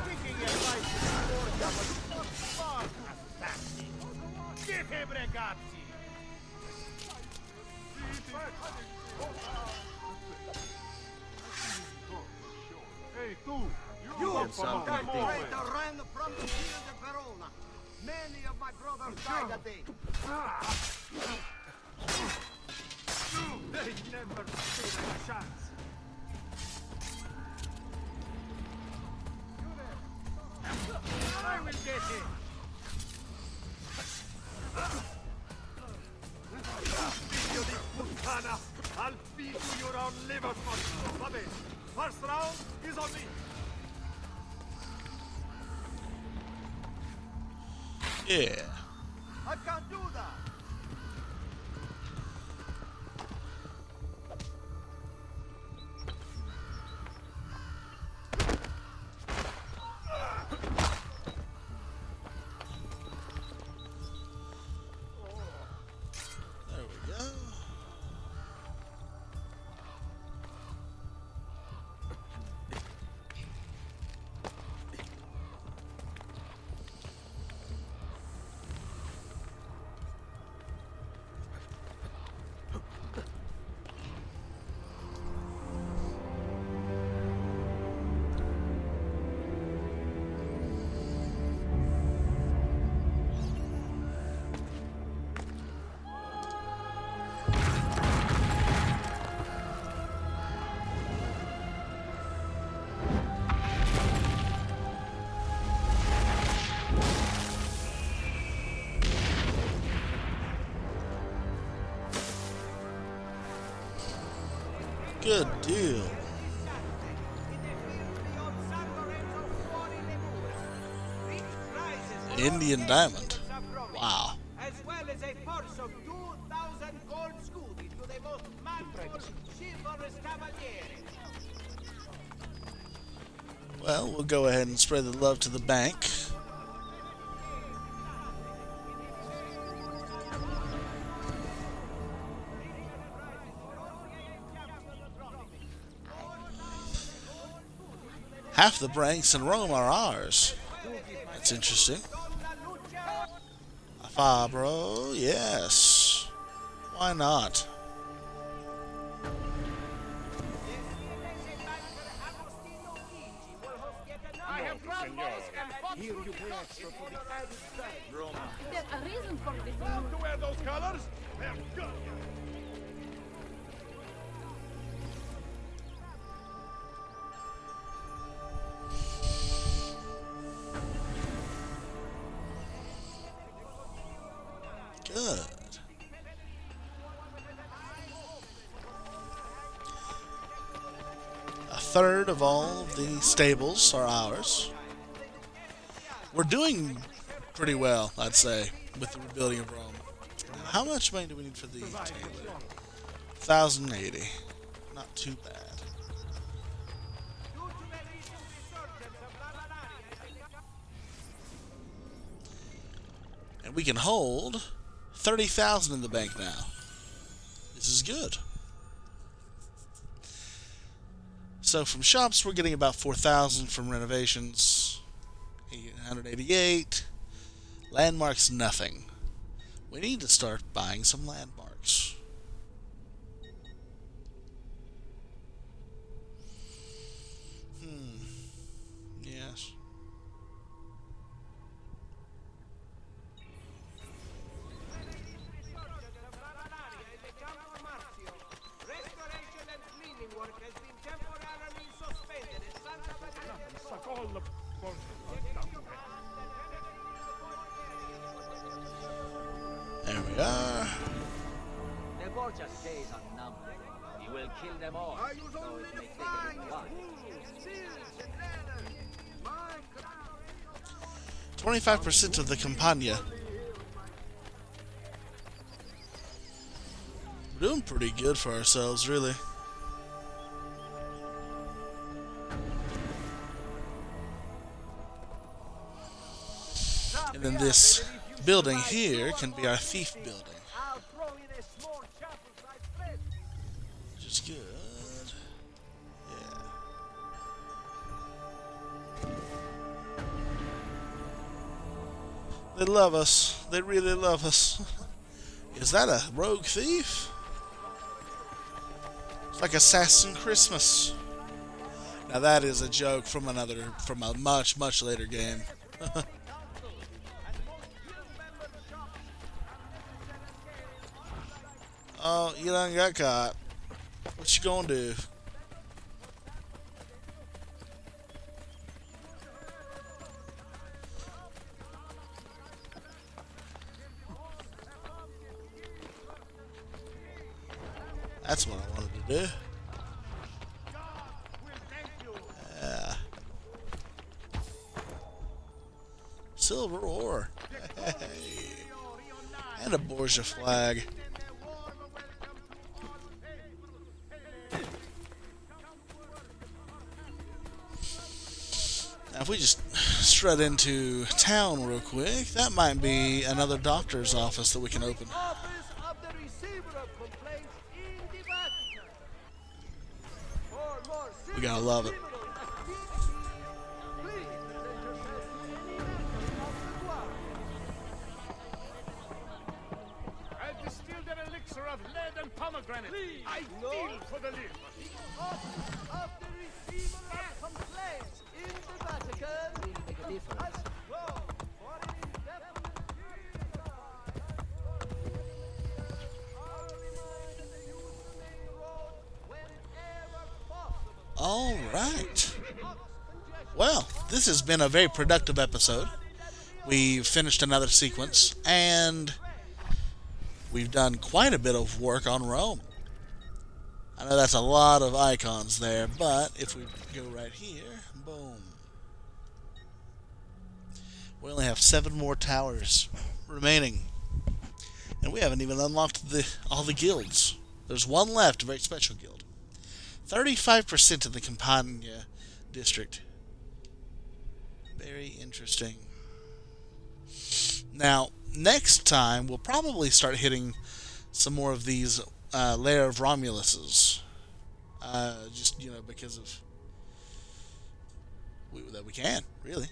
Picking a fight with the Borgia was not fun. They never stood a chance. I will get him. Figlio di puttana! I'll feed you your own liver first. Va bene. First round is on me. Yeah. I can't do that. There we go. Good deal. An Indian diamond. Wow. As well as a purse of 2,000 gold scudi to the most manful, chivalrous cavaliere. Well, we'll go ahead and spread the love to the bank. Half the banks in Rome are ours. That's interesting. Fabro, yes. Why not? I have brought most and here you pay extra for the added value. Roma. There's a reason for this. Proud to wear those colors? They're good. Good. A third of all the stables are ours. We're doing pretty well, I'd say, with the rebuilding of Rome. How much money do we need for the tailor? 1,080. Not too bad. And we can hold 30,000 in the bank now. This is good. So from shops, we're getting about 4,000 from renovations. 888. Landmarks, nothing. We need to start buying some landmarks. Yes. Restoration and cleaning work has been temporarily suspended in Santa Maria. Suck all the There we are. The Borgia's days are numbered. He will kill them all, though it may take a little while. 25% of the Campania. We're doing pretty good for ourselves, really. And then this building here can be our thief building. Which is good. Yeah. They love us. They really love us. Is that a rogue thief? It's like Assassin Christmas. Now that is a joke from a much, much later game. Oh, you done got caught. What you gonna do? That's what I wanted to do. Yeah. Silver ore. Hey. And a Borgia flag. Now, if we just strut into town real quick, that might be another doctor's office that we can open. Office of the Receiver of Complaints in the Vatican. For more We gotta love it. please present yourself to any member of the guard. I distilled an elixir of lead and pomegranate. I feel for the liver. Office of the Receiver of Complaints in the Vatican. Really make a difference. All right. Well, this has been a very productive episode. We've finished another sequence, and we've done quite a bit of work on Rome. I know that's a lot of icons there, but if we go right here, boom. We only have 7 more towers remaining. And we haven't even unlocked all the guilds. There's one left, a very special guild. 35% of the Campania district. Very interesting. Now, next time, we'll probably start hitting some more of these Lair of Romuluses. Just, because of... that we can, really.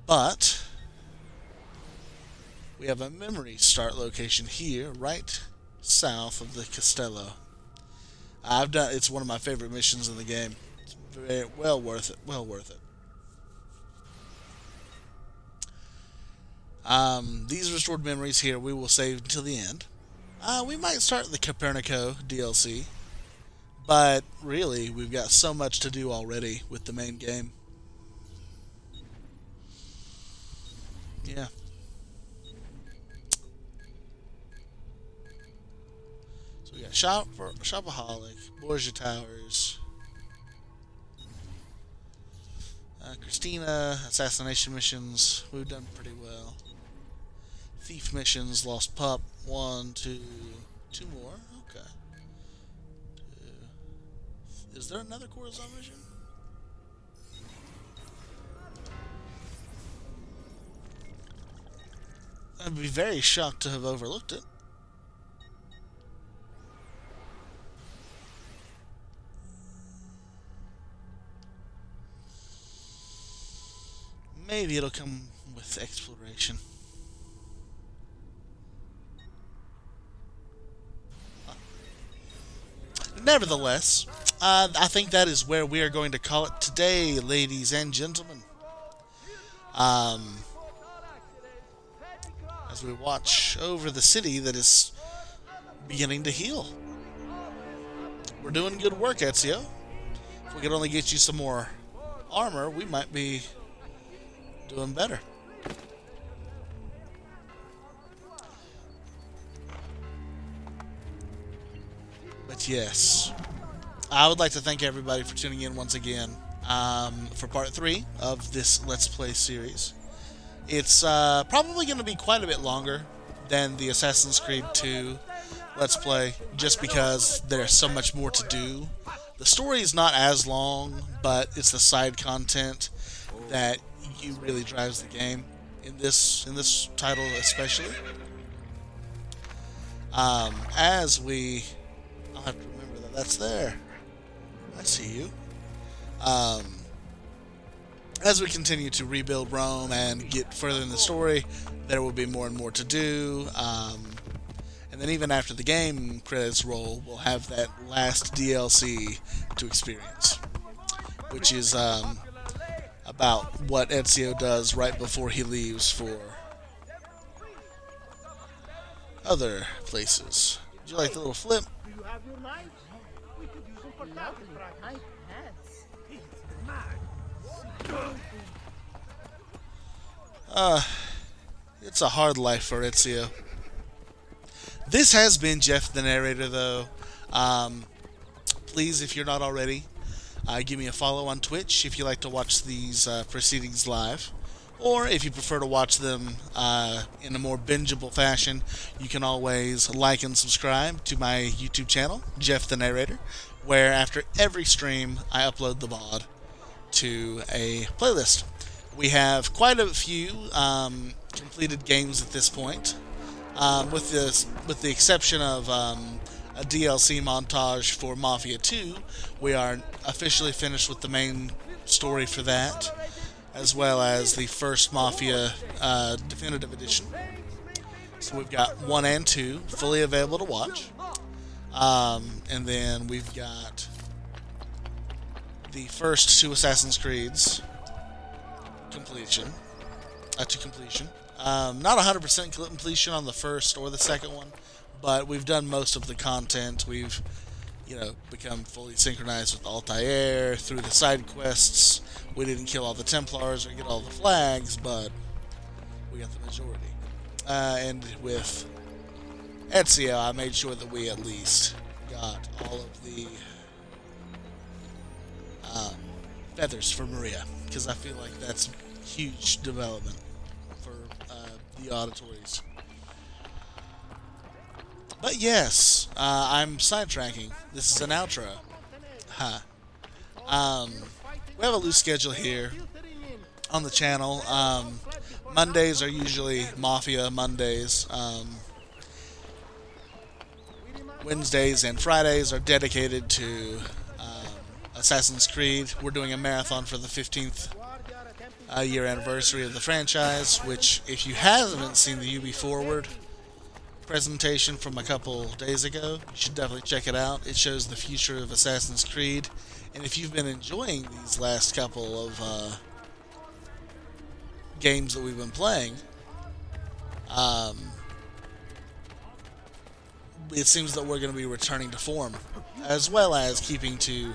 But we have a memory start location here, right south of the Castello. It's one of my favorite missions in the game. It's very well worth it. Well worth it. These restored memories here we will save until the end. We might start the Copernico DLC, but really we've got so much to do already with the main game. Yeah. So we got Shopaholic, Borgia Towers, Christina, assassination missions, we've done pretty well. Thief missions, Lost Pup, 1, 2 more, okay. 2. Is there another Corazon mission? I'd be very shocked to have overlooked it. Maybe it'll come with exploration. Nevertheless, I think that is where we are going to call it today, ladies and gentlemen. As we watch over the city that is beginning to heal. We're doing good work, Ezio. If we could only get you some more armor, we might be doing better. But yes, I would like to thank everybody for tuning in once again for part 3 of this Let's Play series. It's probably going to be quite a bit longer than the Assassin's Creed 2 Let's Play, just because there's so much more to do. The story is not as long, but it's the side content that really drives the game in this title especially. As we... I'll have to remember that that's there. I see you. As we continue to rebuild Rome and get further in the story, there will be more and more to do. And then even after the game credits roll, we'll have that last DLC to experience, which is about what Ezio does right before he leaves for other places. Did you like the little flip? Do you have your knives? We could use them for target practice. It's a hard life for Ezio. This has been Jeff the Narrator, though. Please, if you're not already, give me a follow on Twitch if you like to watch these proceedings live. Or if you prefer to watch them in a more bingeable fashion, you can always like and subscribe to my YouTube channel, Jeff the Narrator, where after every stream I upload the VOD to a playlist. We have quite a few completed games at this point, with the exception of a DLC montage for Mafia 2. We are officially finished with the main story for that, as well as the first Mafia Definitive Edition. So we've got 1 and 2 fully available to watch. And then we've got the first 2 Assassin's Creeds to completion. Not 100% completion on the first or the second one, but we've done most of the content. We've, become fully synchronized with Altair through the side quests. We didn't kill all the Templars or get all the flags, but we got the majority. And with Ezio, I made sure that we at least got all of the feathers for Maria, because I feel like that's huge development for the auditories. But yes, I'm sidetracking. This is an outro. We have a loose schedule here on the channel. Mondays are usually Mafia Mondays. Wednesdays and Fridays are dedicated to Assassin's Creed. We're doing a marathon for the 15th year anniversary of the franchise, which, if you haven't seen the UB Forward presentation from a couple days ago, you should definitely check it out. It shows the future of Assassin's Creed, and if you've been enjoying these last couple of games that we've been playing, it seems that we're going to be returning to form, as well as keeping to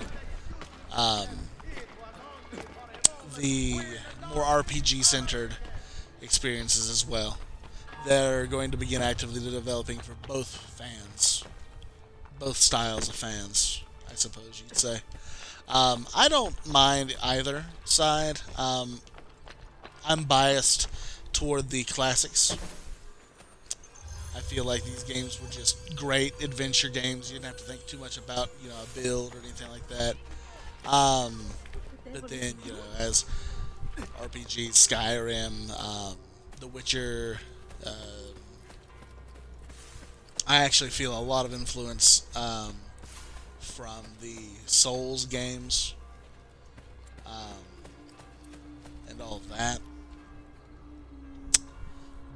the more RPG-centered experiences as well. They're going to begin actively developing for both fans. Both styles of fans, I suppose you'd say. I don't mind either side. I'm biased toward the classics. I feel like these games were just great adventure games. You didn't have to think too much about, a build or anything like that. But then, as RPGs, Skyrim, The Witcher, I actually feel a lot of influence from the Souls games and all of that.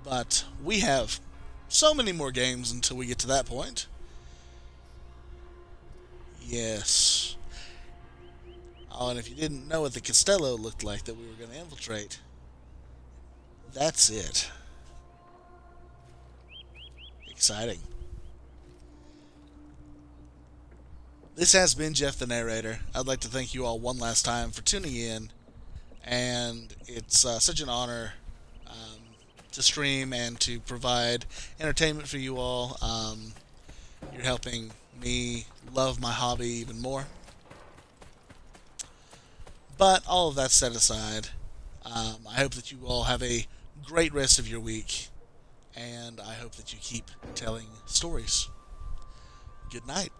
But we have so many more games until we get to that point. Yes. Oh, and if you didn't know what the Castello looked like that we were going to infiltrate, that's it. Exciting. This has been Jeff the Narrator. I'd like to thank you all one last time for tuning in, and it's such an honor to stream and to provide entertainment for you all. You're helping me love my hobby even more. But all of that set aside, I hope that you all have a great rest of your week, and I hope that you keep telling stories. Good night.